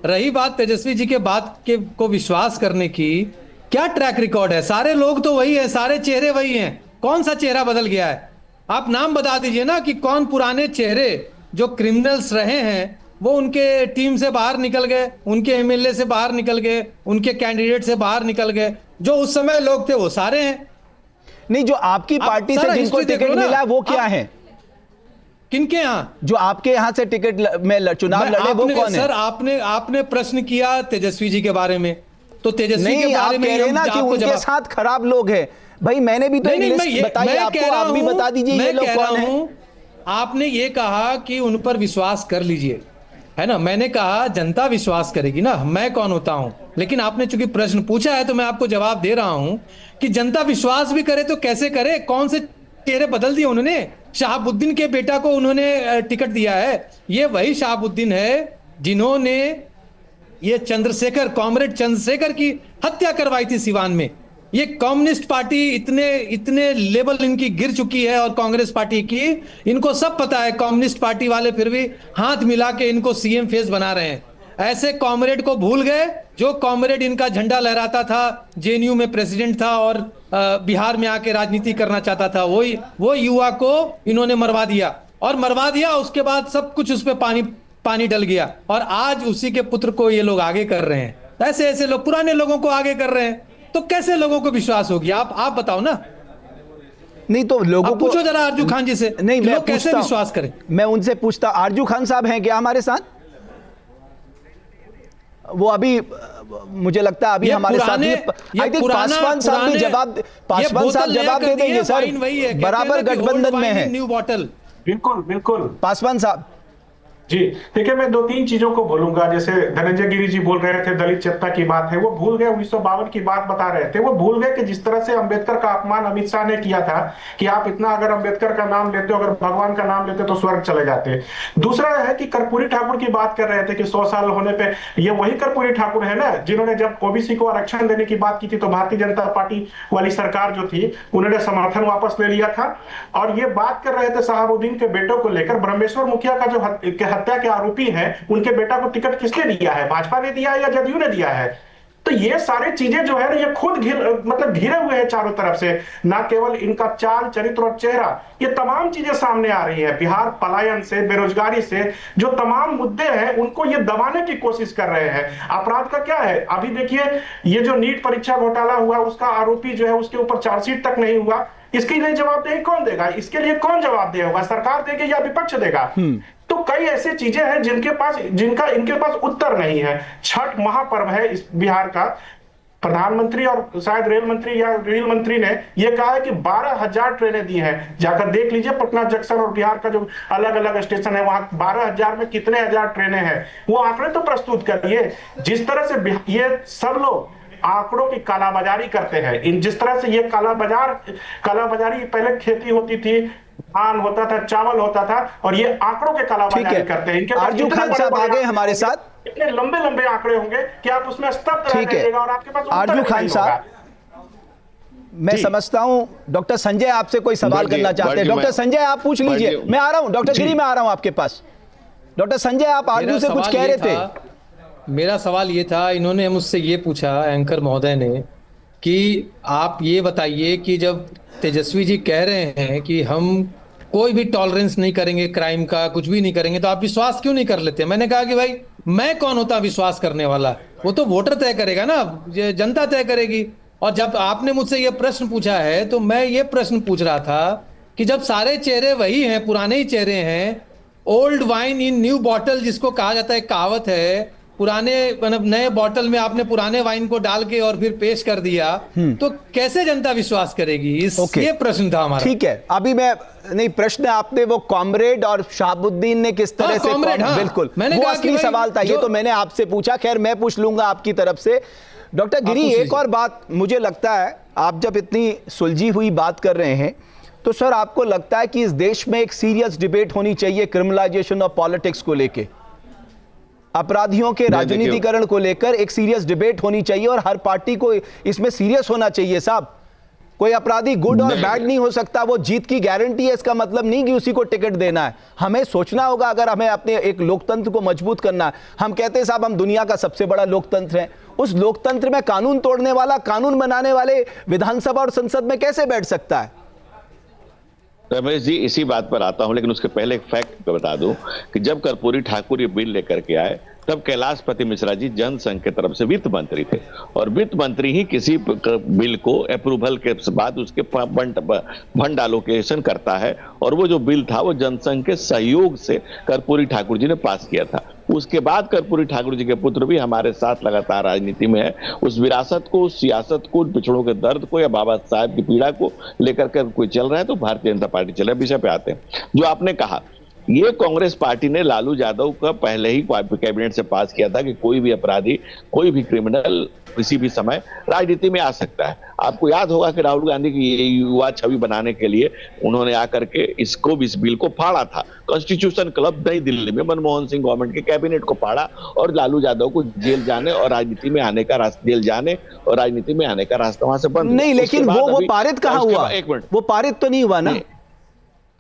रही बात तेजस्वी जी के बात के को विश्वास करने की, क्या ट्रैक रिकॉर्ड है? सारे लोग तो वही है, सारे चेहरे वही हैं, कौन सा चेहरा बदल गया है? आप नाम बता दीजिए ना कि कौन पुराने चेहरे जो क्रिमिनल्स रहे हैं वो उनके टीम से बाहर निकल गए, उनके एमएलए से बाहर निकल गए, उनके कैंडिडेट से बाहर निकल गए, जो उस समय लोग थे वो सारे हैं।
नहीं, जो आपकी पार्टी से जिनको टिकट मिला वो क्या है?
किनके यहाँ?
जो आपके यहाँ से टिकट में चुनाव लड़े वो कौन है?
सर आपने प्रश्न किया तेजस्वी जी के बारे में, तो तेजस्वी के बारे में
कह रहे ना कि उनके साथ खराब लोग हैं। भाई मैंने भी तो एक लिस्ट बताई आपको, आप भी बता दीजिए ये लोग कौन हैं।
आपने ये कहा कि उन पर विश्वास कर लीजिए, है ना? मैंने कहा जनता विश्वास करेगी ना, मैं कौन होता हूं? लेकिन आपने चूंकि प्रश्न पूछा है तो मैं आपको जवाब दे रहा हूं कि जनता विश्वास भी करे तो कैसे करे? कौन से चेहरे बदल दिए उन्होंने? शहाबुद्दीन के बेटा को उन्होंने टिकट दिया है। ये वही शहाबुद्दीन है जिन्होंने ये चंद्रशेखर, कॉमरेड चंद्रशेखर की हत्या करवाई थी सिवान में। ये कम्युनिस्ट पार्टी इतने लेवल इनकी गिर चुकी है, और कांग्रेस पार्टी की, इनको सब पता है। कम्युनिस्ट पार्टी वाले फिर भी हाथ मिला के इनको सीएम फेस बना रहे हैं। ऐसे कॉमरेड को भूल गए जो कॉमरेड इनका झंडा लहराता था, जेएनयू में प्रेसिडेंट था और बिहार में आके राजनीति करना चाहता था। वो युवा को इन्होंने मरवा दिया, उसके बाद सब कुछ उस पर पानी डल गया, और आज उसी के पुत्र को ये लोग आगे कर रहे हैं। ऐसे लोग पुराने लोगों को आगे कर रहे हैं, तो कैसे लोगों को विश्वास होगी? आप बताओ ना।
नहीं तो लोगों को
पूछो जरा आरजू खान जी से,
नहीं मैं
कैसे विश्वास करें?
मैं उनसे पूछता। आरजू खान साहब हैं क्या हमारे साथ? वो अभी मुझे लगता है अभी हमारे साथ आई थिंक पासवान साहब भी पासवान साहब जवाब दे देंगे सर, बराबर गठबंधन में है।
न्यू बॉटल,
बिल्कुल
पासवान साहब
जी। देखिए, मैं 2-3 चीजों को बोलूंगा। जैसे धनंजय गिरी जी बोल रहे थे दलित चेतना की बात है, वो भूल गए 1952 की बात बता रहे थे। वो भूल गए कि जिस तरह से अंबेडकर का अपमान अमित शाह ने किया था कि आप इतना अगर अंबेडकर का नाम लेते हो, अगर भगवान का नाम लेते तो स्वर्ग चले जाते। दूसरा है कि कर्पूरी ठाकुर की बात कर रहे थे कि 100 साल होने पे, ये वही कर्पूरी ठाकुर है ना जिन्होंने जब ओबीसी को आरक्षण देने की बात की थी तो भारतीय जनता पार्टी वाली सरकार जो थी उन्होंने समर्थन वापस ले लिया था। और ये बात कर रहे थे शहाबुद्दीन के बेटों को लेकर, ब्रह्मेश्वर मुखिया का जो हत्या के आरोपी है, उनके बेटा को टिकट किसने दिया है? भाजपा ने दिया है या जदयू ने दिया है? तो ये सारी चीजें जो है ना, ये खुद घिरे हुए हैं चारों तरफ से। ना केवल इनका चाल चरित्र और चेहरा, ये तमाम चीजें सामने आ रही है। बिहार पलायन से, बेरोजगारी से, जो तमाम मुद्दे हैं उनको ये दबाने की कोशिश कर रहे हैं। अपराध का क्या है? अभी देखिए, ये जो नीट परीक्षा घोटाला हुआ उसका आरोपी जो है उसके ऊपर चार्जशीट तक नहीं हुआ। इसके लिए जवाबदेही कौन देगा? इसके लिए कौन जवाबदेह होगा? सरकार देगी या विपक्ष देगा? तो कई ऐसी चीजें हैं जिनका इनके पास उत्तर नहीं है। छठ महापर्व है इस बिहार का। प्रधानमंत्री और शायद रेल मंत्री ने यह कहा है कि 12,000 ट्रेनें दी हैं। जाकर देख लीजिए पटना जंक्शन और बिहार का जो अलग अलग स्टेशन है, वहां 12,000 में कितने हजार ट्रेनें हैं, वो आंकड़े तो प्रस्तुत करिए। जिस तरह से ये सब लोग आंकड़ों की कालाबाजारी करते हैं, जिस तरह से ये कालाबाजारी, पहले खेती होती थी, धान होता था, चावल होता था, और ये आंकड़ों के कालाबाजारी करते हैं। इनके पास
अर्जुन खान साहब आ गए हमारे साथ।
इतने लंबे लंबे आंकड़े होंगे कि आप उसमें स्तब्ध रह जाइएगा और आपके पास
अर्जुन खान साहब, मैं समझता हूं डॉक्टर संजय आपसे कोई सवाल करना चाहते हैं। डॉक्टर संजय आप पूछ लीजिए, मैं आ रहा हूं। डॉक्टर गिरी मैं आ रहा हूं आपके पास। डॉक्टर संजय आप अर्जुन से कुछ कह रहे थे।
मेरा सवाल ये था, इन्होंने मुझसे ये पूछा, एंकर महोदय ने, कि आप ये बताइए कि जब तेजस्वी जी कह रहे हैं कि हम कोई भी टॉलरेंस नहीं करेंगे क्राइम का, कुछ भी नहीं करेंगे, तो आप विश्वास क्यों नहीं कर लेते? मैंने कहा कि भाई मैं कौन होता विश्वास करने वाला? वो तो वोटर तय करेगा ना, ये जनता तय करेगी। और जब आपने मुझसे ये प्रश्न पूछा है तो मैं ये प्रश्न पूछ रहा था कि जब सारे चेहरे वही हैं, पुराने ही चेहरे हैं, old wine in new bottle जिसको कहा जाता है, कहावत है, पुराने मतलब नए बोतल में आपने पुराने वाइन को डाल के और फिर पेश कर दिया, तो कैसे जनता विश्वास करेगी? ये प्रश्न था हमारा।
ठीक है, अभी मैं नहीं, प्रश्न आपने वो कॉमरेड और शाहबुद्दीन ने किस तरह से बिल्कुल वो असली सवाल था, ये तो मैंने आपसे पूछा। खैर मैं पूछ लूंगा आपकी तरफ से। डॉक्टर गिरी, एक और बात मुझे लगता है, आप जब इतनी सुलझी हुई बात कर रहे हैं तो सर आपको लगता है कि इस देश में एक सीरियस डिबेट होनी चाहिए क्रिमिनलाइजेशन ऑफ पॉलिटिक्स को लेके, अपराधियों के राजनीतिकरण को लेकर एक सीरियस डिबेट होनी चाहिए और हर पार्टी को इसमें सीरियस होना चाहिए साहब। कोई अपराधी गुड और बैड नहीं हो सकता, वो जीत की गारंटी है, इसका मतलब नहीं कि उसी को टिकट देना है। हमें सोचना होगा, अगर हमें अपने एक लोकतंत्र को मजबूत करना है। हम कहते हैं साहब हम दुनिया का सबसे बड़ा लोकतंत्र है, उस लोकतंत्र में कानून तोड़ने वाला, कानून बनाने वाले विधानसभा और संसद में कैसे बैठ सकता है?
रमेश जी, इसी बात पर आता हूं, लेकिन उसके पहले एक फैक्ट बता दूं कि जब कर्पूरी ठाकुर ये बिल लेकर के आए तब कैलाशपति मिश्रा जी जनसंघ के तरफ से वित्त मंत्री थे, और वित्त मंत्री ही किसी बिल को अप्रूवल के बाद उसके फंड एलोकेशन करता है, और वो जो बिल था वो जनसंघ के सहयोग से कर्पूरी ठाकुर जी ने पास किया था। उसके बाद कर्पूरी ठाकुर जी के पुत्र भी हमारे साथ लगातार राजनीति में है। उस विरासत को, उस सियासत को, पिछड़ों के दर्द को या बाबा साहब की पीड़ा को लेकर के कोई चल रहा है तो भारतीय जनता पार्टी चल रहा है। विषय पे आते हैं, जो आपने कहा, ये कांग्रेस पार्टी ने लालू यादव का पहले ही कैबिनेट से पास किया था कि कोई भी अपराधी, कोई भी क्रिमिनल किसी भी समय राजनीति में आ सकता है। आपको याद होगा कि राहुल गांधी की ये युवा छवि बनाने के लिए उन्होंने आकर के इस बिल को फाड़ा था। कॉन्स्टिट्यूशन क्लब नई दिल्ली में मनमोहन सिंह गवर्नमेंट के कैबिनेट को फाड़ा और लालू यादव को जेल जाने और राजनीति में आने का रास्ता, जेल जाने और राजनीति में आने का रास्ता वहां से बंद
नहीं। लेकिन वो पारित कहाँ हुआ?
एक मिनट,
वो पारित तो नहीं हुआ ना?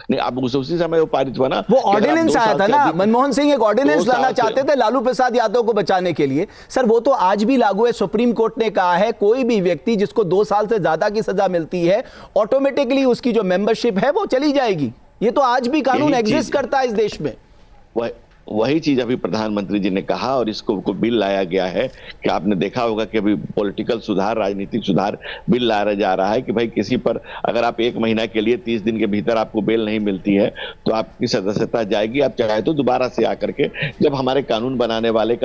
नहीं, अब उसी समय वो पारित हुआ ना,
वो ऑर्डिनेंस आया था ना, मनमोहन सिंह एक ऑर्डिनेंस लाना चाहते थे लालू प्रसाद यादव को बचाने के लिए। सर वो तो आज भी लागू है। सुप्रीम कोर्ट ने कहा है कोई भी व्यक्ति जिसको 2 साल से ज्यादा की सजा मिलती है ऑटोमेटिकली उसकी जो मेंबरशिप है वो चली जाएगी। ये तो आज भी कानून एग्जिस्ट करता है इस देश में।
वही चीज अभी प्रधानमंत्री जी ने कहा और इसको बिल लाया गया है कि आपने देखा होगा कि अभी पॉलिटिकल सुधार, राजनीतिक सुधार बिल लाया जा रहा है कि भाई किसी पर अगर आप 1 महीना के लिए 30 दिन के भीतर आपको बेल नहीं मिलती है तो आपकी सदस्यता जाएगी। आप चाहे तो दोबारा से आकर के, जब हमारे कानून बनाने वाले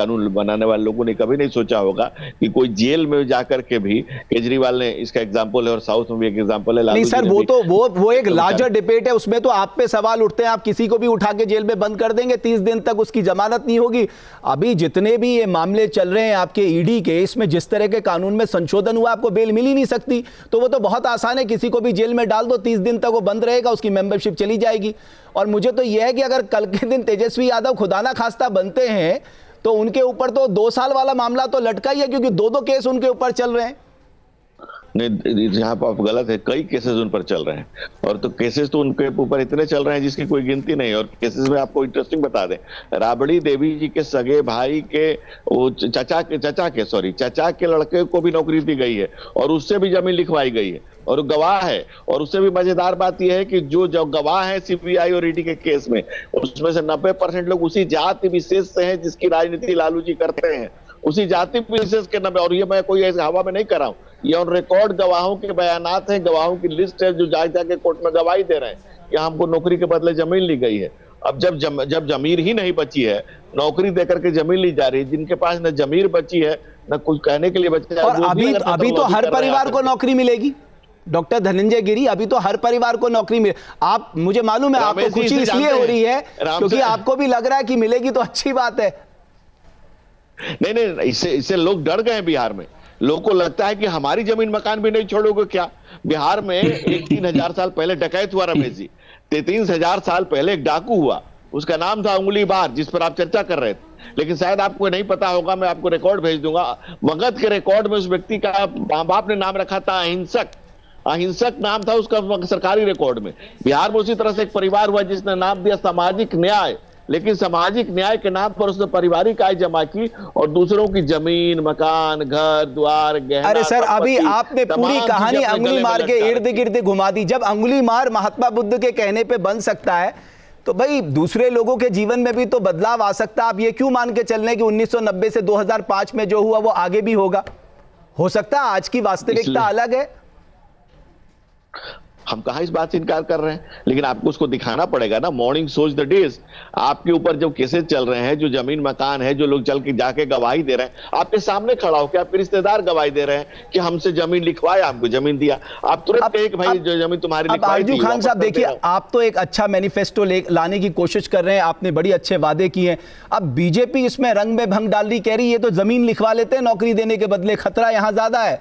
लोगों ने कभी नहीं सोचा होगा कि कोई जेल में जाकर के भी, केजरीवाल ने इसका एग्जाम्पल है और साउथ में भी एक एग्जाम्पल है।
नहीं सर, वो एक लार्जर डिबेट है, उसमें तो आप पे सवाल उठते हैं। आप किसी को भी उठा के जेल में बंद कर देंगे, 30 दिन तक उसकी जमानत नहीं होगी। अभी जितने भी ये मामले चल रहे हैं आपके ईडी के, इसमें जिस तरह के कानून में संशोधन हुआ आपको बेल मिल ही नहीं सकती। तो वो तो बहुत आसान है, किसी को भी जेल में डाल दो, 30 दिन तक वो बंद रहेगा, उसकी मेंबरशिप चली जाएगी। और मुझे तो यह है कि अगर कल के दिन तेजस्वी यादव खुदा ना खास्ता बनते हैं तो उनके ऊपर तो 2 साल वाला मामला तो लटका ही है, क्योंकि 2 केस उनके ऊपर चल रहे हैं।
नहीं, यहाँ पर आप गलत है, कई केसेस उन पर चल रहे हैं, और तो केसेस तो उनके ऊपर इतने चल रहे हैं जिसकी कोई गिनती नहीं। और केसेस में आपको इंटरेस्टिंग बता दें, राबड़ी देवी जी के सगे भाई के वो चचा के लड़के को भी नौकरी दी गई है और उससे भी जमीन लिखवाई गई है और गवाह है। और उससे भी मजेदार बात यह है कि जो गवाह है सीबीआई और ईडी के केस में, उसमें से 90% लोग उसी जाति विशेष से हैं जिसकी राजनीति लालू जी करते हैं, उसी जाति विशेष के 90। और ये मैं कोई ऐसे हवा में नहीं कर रहा हूं, ये ऑन रिकॉर्ड गवाहों के बयानात हैं, गवाहों की लिस्ट है जो जाके कोर्ट में गवाही दे रहे हैं कि हमको नौकरी के बदले जमीन ली गई है। अब जब जमीन ही नहीं बची है, नौकरी देकर के जमीन ली जा रही है, जिनके पास न जमीन बची है न कुछ कहने के लिए बचा है।
और अभी तो हर परिवार को नौकरी मिलेगी डॉक्टर धनंजय गिरी, अभी तो हर परिवार को नौकरी मिले। आप, मुझे मालूम है आपको खुशी इसलिए हो रही है क्योंकि आपको भी लग रहा है कि मिलेगी तो अच्छी बात है।
नहीं, इससे लोग डर गए बिहार में। लोगों को लगता है कि हमारी जमीन मकान भी नहीं छोड़ोगे क्या। बिहार में एक 3000 साल पहले डकैत हुआ रमेश जी, 3000 साल पहले एक डाकू हुआ, उसका नाम था उंगली बार, जिस पर आप चर्चा कर रहे थे। लेकिन शायद आपको नहीं पता होगा, मैं आपको रिकॉर्ड भेज दूंगा। मगध के रिकॉर्ड में उस व्यक्ति का मां बाप ने नाम रखा था अहिंसक नाम था उसका सरकारी रिकॉर्ड में। बिहार में उसी तरह से एक परिवार हुआ जिसने नाम दिया सामाजिक न्याय, लेकिन सामाजिक न्याय के नाम पर उसने पारिवारिक आय जमा की और दूसरों की जमीन, मकान, घर द्वार, गहना।
अरे सर, अभी आपने पूरी कहानी अंगुली मार के इर्द गिर्द घुमा दी। जब अंगुली मार महात्मा बुद्ध के कहने पे बन सकता है तो भाई दूसरे लोगों के जीवन में भी तो बदलाव आ सकता है। आप ये क्यों मान के चल रहे हैं कि 1990 से 2005 में जो हुआ वो आगे भी होगा? हो सकता है आज की वास्तविकता अलग है।
हम कहां इस बात से इनकार कर रहे हैं, लेकिन आपको उसको दिखाना पड़ेगा ना। मॉर्निंग सोच द डेज। आपके ऊपर जो केसेस चल रहे हैं, जो जमीन मकान है, जो लोग चल के जाके गवाही दे रहे हैं, आपके सामने खड़ा होकर आपके रिश्तेदार गवाही दे रहे हैं कि हमसे जमीन लिखवाया, हमको जमीन दिया। आप तुरंत कहे कि भाई जो जमीन तुम्हारी लिखवाई थी।
आरजू खान साहब देखिए, आप तो एक अच्छा मैनिफेस्टो लाने की कोशिश कर रहे हैं, आपने बड़ी अच्छे वादे किए हैं। अब बीजेपी इसमें रंग में भंग डाल रही, कह रही ये तो जमीन लिखवा लेते हैं नौकरी देने के बदले, खतरा यहां ज्यादा है।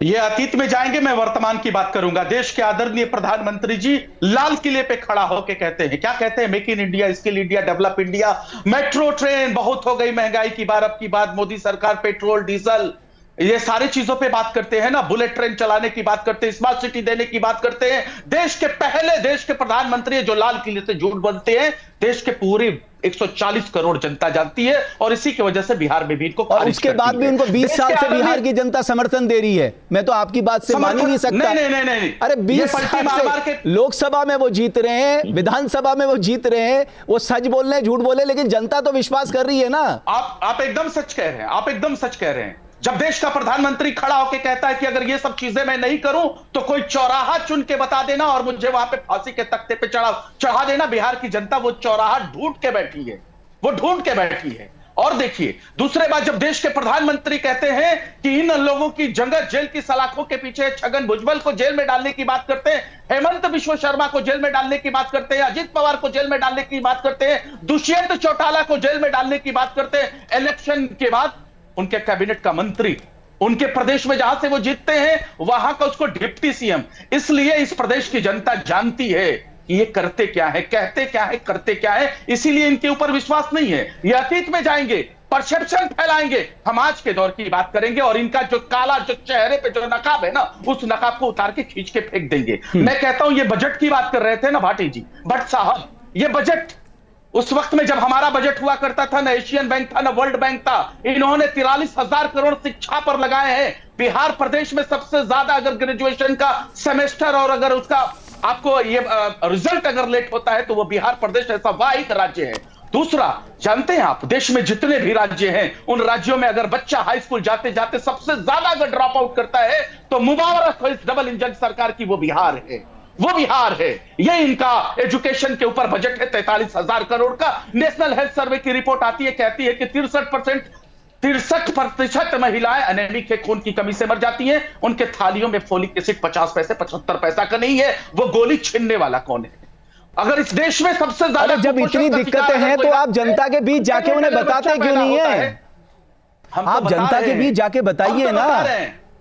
ये अतीत में जाएंगे, मैं वर्तमान की बात करूंगा। देश के आदरणीय प्रधानमंत्री जी लाल किले पे खड़ा होकर कहते हैं, क्या कहते हैं? Make in India, skill India, develop India, metro train, बहुत हो गई महंगाई की बार अब की बात, मोदी सरकार पेट्रोल डीजल, ये सारी चीजों पे बात करते हैं ना। बुलेट ट्रेन चलाने की बात करते हैं, स्मार्ट सिटी देने की बात करते हैं। देश के पहले देश के प्रधानमंत्री जो लाल किले से झूठ बोलते हैं, देश के पूरी 140 करोड़ जनता जानती है और इसी की वजह से बिहार में भी इनको,
और उसके बाद भी उनको 20 साल से बिहार की जनता समर्थन दे रही है। मैं तो आपकी बात से मान ही नहीं सकता।
नहीं।
अरे 20 साल से लोकसभा में वो जीत रहे हैं, विधानसभा में वो जीत रहे हैं, वो सच बोल रहे हैं, झूठ बोले, लेकिन जनता तो विश्वास कर रही है ना।
आप एकदम सच कह रहे हैं, आप एकदम सच कह रहे हैं। जब देश का प्रधानमंत्री खड़ा होकर कहता है कि अगर ये सब चीजें मैं नहीं करूं तो कोई चौराहा चुन के बता देना और मुझे वहां पे फांसी के तख्ते पे चढ़ा देना, बिहार की जनता वो चौराहा ढूंढ के बैठी है, वो ढूंढ के बैठी है। और देखिए, दूसरे बात, जब देश के प्रधानमंत्री कहते हैं कि इन लोगों की जंगल जेल की सलाखों के पीछे, छगन भुजबल को जेल में डालने की बात करते हैं, हेमंत बिश्व शर्मा को जेल में डालने की बात करते हैं, अजित पवार को जेल में डालने की बात करते हैं, दुष्यंत चौटाला को जेल में डालने की बात करते हैं, इलेक्शन के बाद उनके कैबिनेट का मंत्री, उनके प्रदेश में जहां से वो जीतते हैं वहां का उसको डिप्टी सीएम। इसलिए इस प्रदेश की जनता जानती है कि ये करते क्या है, कहते क्या है, करते क्या है, इसीलिए इनके ऊपर विश्वास नहीं है। ये अतीत में जाएंगे, परसेप्शन फैलाएंगे। हम आज के दौर की बात करेंगे और इनका जो काला, जो चेहरे पे जो नकाब है ना, उस नकाब को उतार के खींच के फेंक देंगे। मैं कहता हूं, ये बजट की बात कर रहे थे ना भाटी जी, भट्ट साहब, ये बजट उस वक्त में जब हमारा बजट हुआ करता था, ना एशियन बैंक था, ना वर्ल्ड बैंक था, इन्होंने 43,000 करोड़ शिक्षा पर लगाए हैं। बिहार प्रदेश में सबसे ज्यादा अगर ग्रेजुएशन का सेमेस्टर और अगर उसका आपको ये रिजल्ट अगर लेट होता है तो वो बिहार प्रदेश ऐसा वाहिक राज्य है। दूसरा, जानते हैं आप, देश में जितने भी राज्य हैं, उन राज्यों में अगर बच्चा हाई स्कूल जाते जाते सबसे ज्यादा अगर ड्रॉप आउट करता है तो मुबारक हो इस डबल इंजन सरकार की, वो बिहार है, वो बिहार है। ये इनका एजुकेशन के ऊपर बजट है 43,000 करोड़ का। नेशनल हेल्थ सर्वे की रिपोर्ट आती है, कहती है कि 63% महिलाएं एनीमिक के खून की कमी से मर जाती हैं। उनके थालियों में फोलिक एसिड 50 पैसे 75 पैसा का नहीं है, वो गोली छीनने वाला कौन है? अगर इस देश में सबसे ज्यादा,
जब इतनी दिक्कतें हैं तो आप जनता के बीच जाके उन्हें बताते क्यों नहीं है? आप जनता के बीच जाके बताइए ना।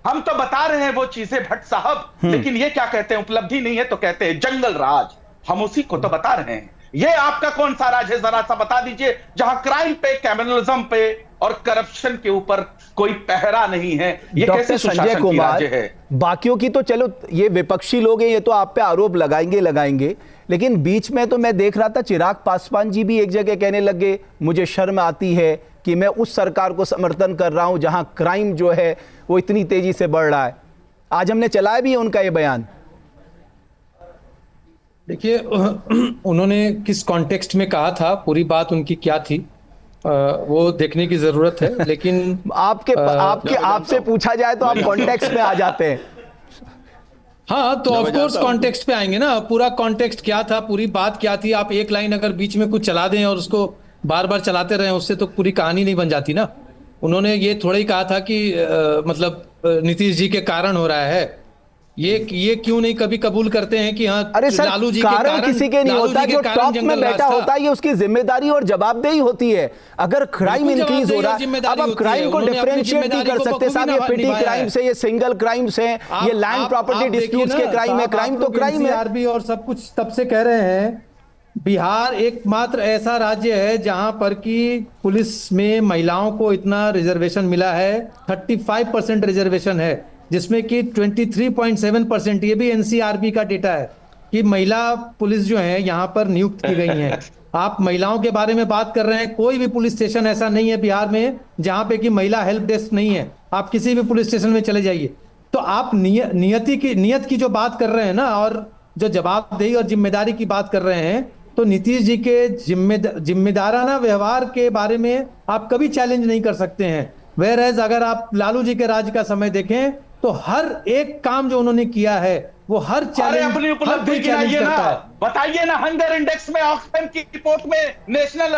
हम तो बता रहे हैं वो चीजें भट्ट साहब, लेकिन ये क्या कहते हैं? उपलब्धि नहीं है तो कहते हैं जंगल राज। हम उसी को तो बता रहे हैं। ये आपका कौन सा राज है, जरा सा बता दीजिए, जहां क्राइम पे, क्रिमिनलिज्म पे और करप्शन के ऊपर कोई पहरा नहीं है। ये
डॉक्टर संजय कुमार है। बाकियों की तो चलो, ये विपक्षी लोग हैं, ये तो आप पे आरोप लगाएंगे, लेकिन बीच में तो मैं देख रहा था चिराग पासवान जी भी एक जगह कहने लगे, मुझे शर्म आती है कि मैं उस सरकार को समर्थन कर रहा हूं जहां क्राइम जो है वो इतनी तेजी से बढ़ रहा है। आज हमने चलाया भी है उनका ये बयान।
देखिए, उन्होंने किस कॉन्टेक्स्ट में कहा था, पूरी बात उनकी क्या थी, वो देखने की जरूरत है, लेकिन
आपसे पूछा जाए तो आप कॉन्टेक्स्ट में आ जाते हैं।
हाँ, तो ऑफ कोर्स कॉन्टेक्स्ट पे आएंगे ना। पूरा कॉन्टेक्स्ट क्या था, पूरी बात क्या थी। आप एक लाइन अगर बीच में कुछ चला दें और उसको बार बार चलाते रहें, उससे तो पूरी कहानी नहीं बन जाती ना। उन्होंने ये थोड़ा ही कहा था कि मतलब नीतीश जी के कारण हो रहा है। ये क्यों नहीं कभी कबूल करते हैं कि हाँ,
अरे सर,
लालू जी
कारण किसी के नहीं होता, जो टॉप में बैठा होता है ये उसकी जिम्मेदारी और जवाबदेही होती है। अगर क्राइम इंक्रीज हो रहा है, अब आप क्राइम को डिफरेंशिएट नहीं कर सकते साहब। ये पिटी क्राइम से, ये सिंगल क्राइम्स है, ये लैंड प्रॉपर्टी डिस्प्यूट्स के क्राइम है। क्राइम तो क्राइम है।
और सब कुछ तब से कह रहे हैं, बिहार एकमात्र ऐसा राज्य है जहां पर कि पुलिस में महिलाओं को इतना रिजर्वेशन मिला है। 35% रिजर्वेशन है, जिसमें कि 23.7%, ये भी एनसीआरबी का डेटा है कि महिला पुलिस जो है यहाँ पर नियुक्त की गई हैं। आप महिलाओं के बारे में बात कर रहे हैं, कोई भी पुलिस स्टेशन ऐसा नहीं है बिहार में जहां पे कि महिला हेल्प डेस्क नहीं है। आप किसी भी पुलिस स्टेशन में चले जाइए। तो आप नियत की जो बात कर रहे हैं ना, और जो जवाबदेही और जिम्मेदारी की बात कर रहे हैं, तो नीतीश जी के जिम्मेदाराना व्यवहार के बारे में आप कभी चैलेंज नहीं कर सकते हैं। वेयर अगर आप लालू जी के राज का समय देखें तो हर एक काम जो उन्होंने किया है वो हर चैलेंज,
अपनी उपलब्धि गिनाइए ना, बताइए ना। हंगर इंडेक्स में, ऑक्सफैम की रिपोर्ट में, नेशनल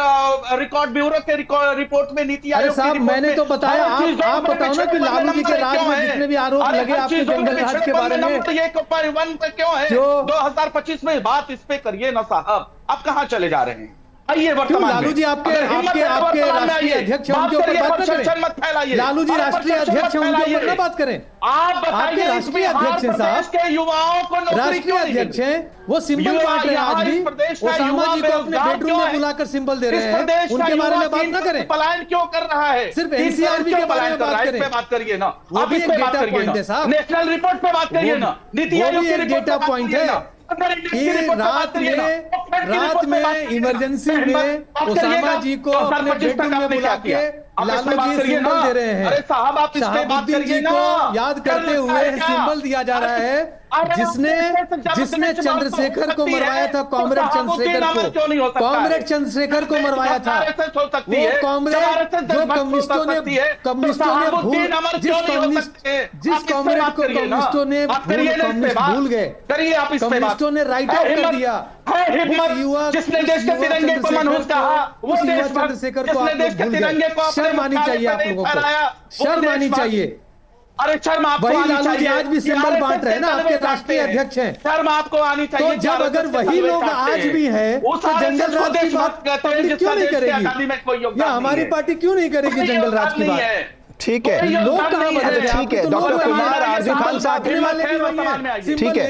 रिकॉर्ड ब्यूरो के रिपोर्ट में, नीति आयोग
साहब मैंने तो बताया, आप बताओ ना कि लालू जी के राज में जितने भी आरोप लगे आपके जंगल राज के बारे में,
ये वन पे क्यों है? 2025 में बात इस पे करिए ना साहब। आप कहाँ चले जा रहे हैं? आइए वर्तमान में।
लालू जी आपके राष्ट्रीय अध्यक्ष हैं, उनके ऊपर बात करें। लालू जी राष्ट्रीय अध्यक्ष हैं, उनके ऊपर ना बात करें।
आप
आपके राष्ट्रीय अध्यक्ष हैं साहब,
के युवाओं को
राष्ट्रीय अध्यक्ष हैं, वो सिंबल बांट रहे हैं। आज भी ओसामा जी को अपने बेडरूम में बुलाकर सिंबल दे रहे हैं, उनके बारे में बात ना करें।
पलायन क्यों कर रहा है?
सिर्फ एनसीआरबी के बारे में बात करिए
ना।
वो भी एक डेटा पॉइंट है साहब।
नेशनल रिपोर्ट पे बात करिए ना। नीति आयोग की
डेटा पॉइंट है कि रात में इमरजेंसी में ओसामा जी को अपने बेडरूम में बुला के लालू जी सिंबल दे रहे हैं।
अरे साहब, आप इस पे बात करिए ना।
याद करते हुए सिंबल दिया जा रहा है जिसने चंद्रशेखर को मरवाया था, कॉमरेड चंद्रशेखर को मरवाया था। वो कॉमरेड जो कम्युनिस्टों ने जिस कॉमरेड को कम्युनिस्टों ने भूल गए, कम्युनिस्टों ने राइट आउट कर दिया।
जिसने देश के तिरंगे को मनहूस कहा, वो
चंद्रशेखर को आप लोग भूल गए। शर्म आनी चाहिए आप लोगों को, शर्म आनी चाहिए।
अरे शर्म आपको
वही
आनी
लालू जी
चाहिए।
आज भी सिंबल बांट रहे हैं ना, आपके राष्ट्रीय अध्यक्ष हैं।
शर्म आपको आनी चाहिए।
तो जब अगर वही लोग आज भी हैं तो जंगल राज की बात पब्लिक क्यों नहीं करेगी, या हमारी पार्टी क्यों नहीं करेगी जंगल राज की बात?
ठीक है,
लोग कहाँ बदल रहे हैं?
ठीक है डॉक्टर कुमार आरजू खान साहब, ठीक है,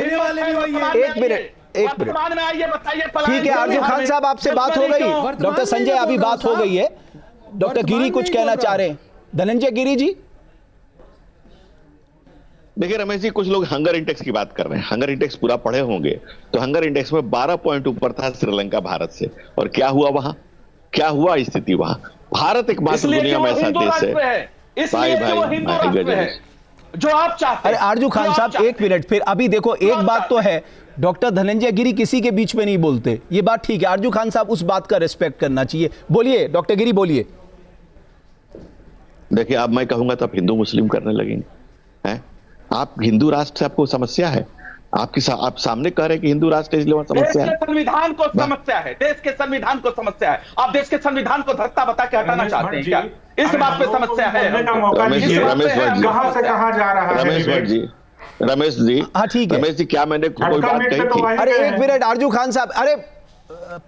एक मिनट
में आइए, बताइए।
ठीक है आरजू खान साहब, आपसे बात हो गई। डॉक्टर संजय, अभी बात हो गई है। डॉक्टर गिरी कुछ कहना चाह रहे हैं। धनंजय गिरी जी।
देखिए रमेश जी, कुछ लोग हंगर इंडेक्स की बात कर रहे हैं। हंगर इंडेक्स पूरा पढ़े होंगे तो हंगर इंडेक्स में 12 पॉइंट ऊपर था श्रीलंका भारत से। और क्या हुआ वहां, क्या हुआ स्थिति वहां? भारत एकमात्र दुनिया में ऐसा देश है, भाई
जो आप चाहते हैं।
अरे आरजू खान साहब, एक मिनट। फिर अभी देखो, एक बात तो है, डॉक्टर धनंजय गिरी किसी के बीच में नहीं बोलते, ये बात ठीक है। आरजू खान साहब, उस बात का रिस्पेक्ट करना चाहिए। बोलिए डॉक्टर गिरी, बोलिए।
देखिए, अब मैं कहूंगा तो आप हिंदू मुस्लिम करने लगेंगे हैं। आप हिंदू राष्ट्र से आपको समस्या है? आप सामने कह रहे हैं कि हिंदू राष्ट्र इसलिए समस्या है।
संविधान को समस्या है, देश के संविधान को समस्या है। आप देश के संविधान को धक्का बता के हटाना चाहते हैं क्या? इस बात पे समस्या है।
कहां से कहां जा रहा है
रमेश जी?
हाँ ठीक है
रमेश जी, क्या मैंने कोई बात कही थी?
अरे एक मिनट आरजू खान साहब, अरे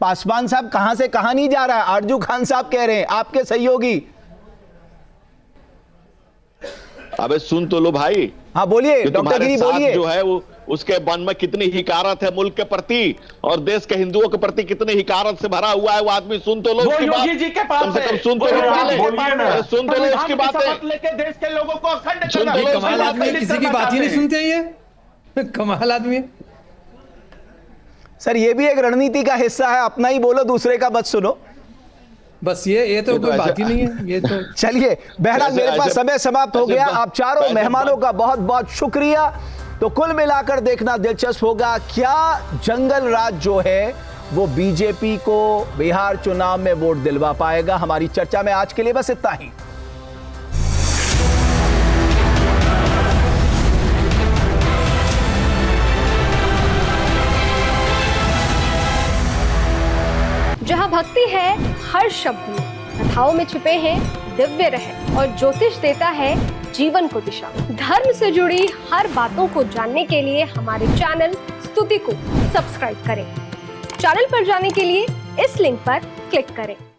पासवान साहब कहां से कहां नहीं जा रहा है। आरजू खान साहब कह रहे हैं, आपके सहयोगी।
अबे सुन तो लो भाई।
हाँ बोलिए डॉक्टर गिरी, बोलिए।
जो है वो उसके मन में कितनी हिकारत है मुल्क के प्रति और देश के हिंदुओं के प्रति कितनी हिकारत से भरा हुआ है वो आदमी। सुन तो लो उसकी बात, कम से कम सुन तो लो, सुन तो लो उसकी बातें।
लेके देश के लोगों को अखंड
कमाल आदमी, किसी की बात ही नहीं सुनते ये कमाल आदमी।
सर ये भी एक रणनीति का हिस्सा है, अपना ही बोलो, दूसरे का मत सुनो।
बस ये तो कोई बात ही नहीं है ये तो।
चलिए, बहरहाल मेरे पास समय समाप्त हो गया। आप चारों मेहमानों का बहुत बहुत शुक्रिया। तो कुल मिलाकर देखना दिलचस्प होगा, क्या जंगल राज जो है वो बीजेपी को बिहार चुनाव में वोट दिलवा पाएगा। हमारी चर्चा में आज के लिए बस इतना ही।
जहां भक्ति है हर शब्द में, कथाओं में छुपे हैं दिव्य रहस्य और ज्योतिष देता है जीवन को दिशा। धर्म से जुड़ी हर बातों को जानने के लिए हमारे चैनल स्तुति को सब्सक्राइब करें। चैनल पर जाने के लिए इस लिंक पर क्लिक करें।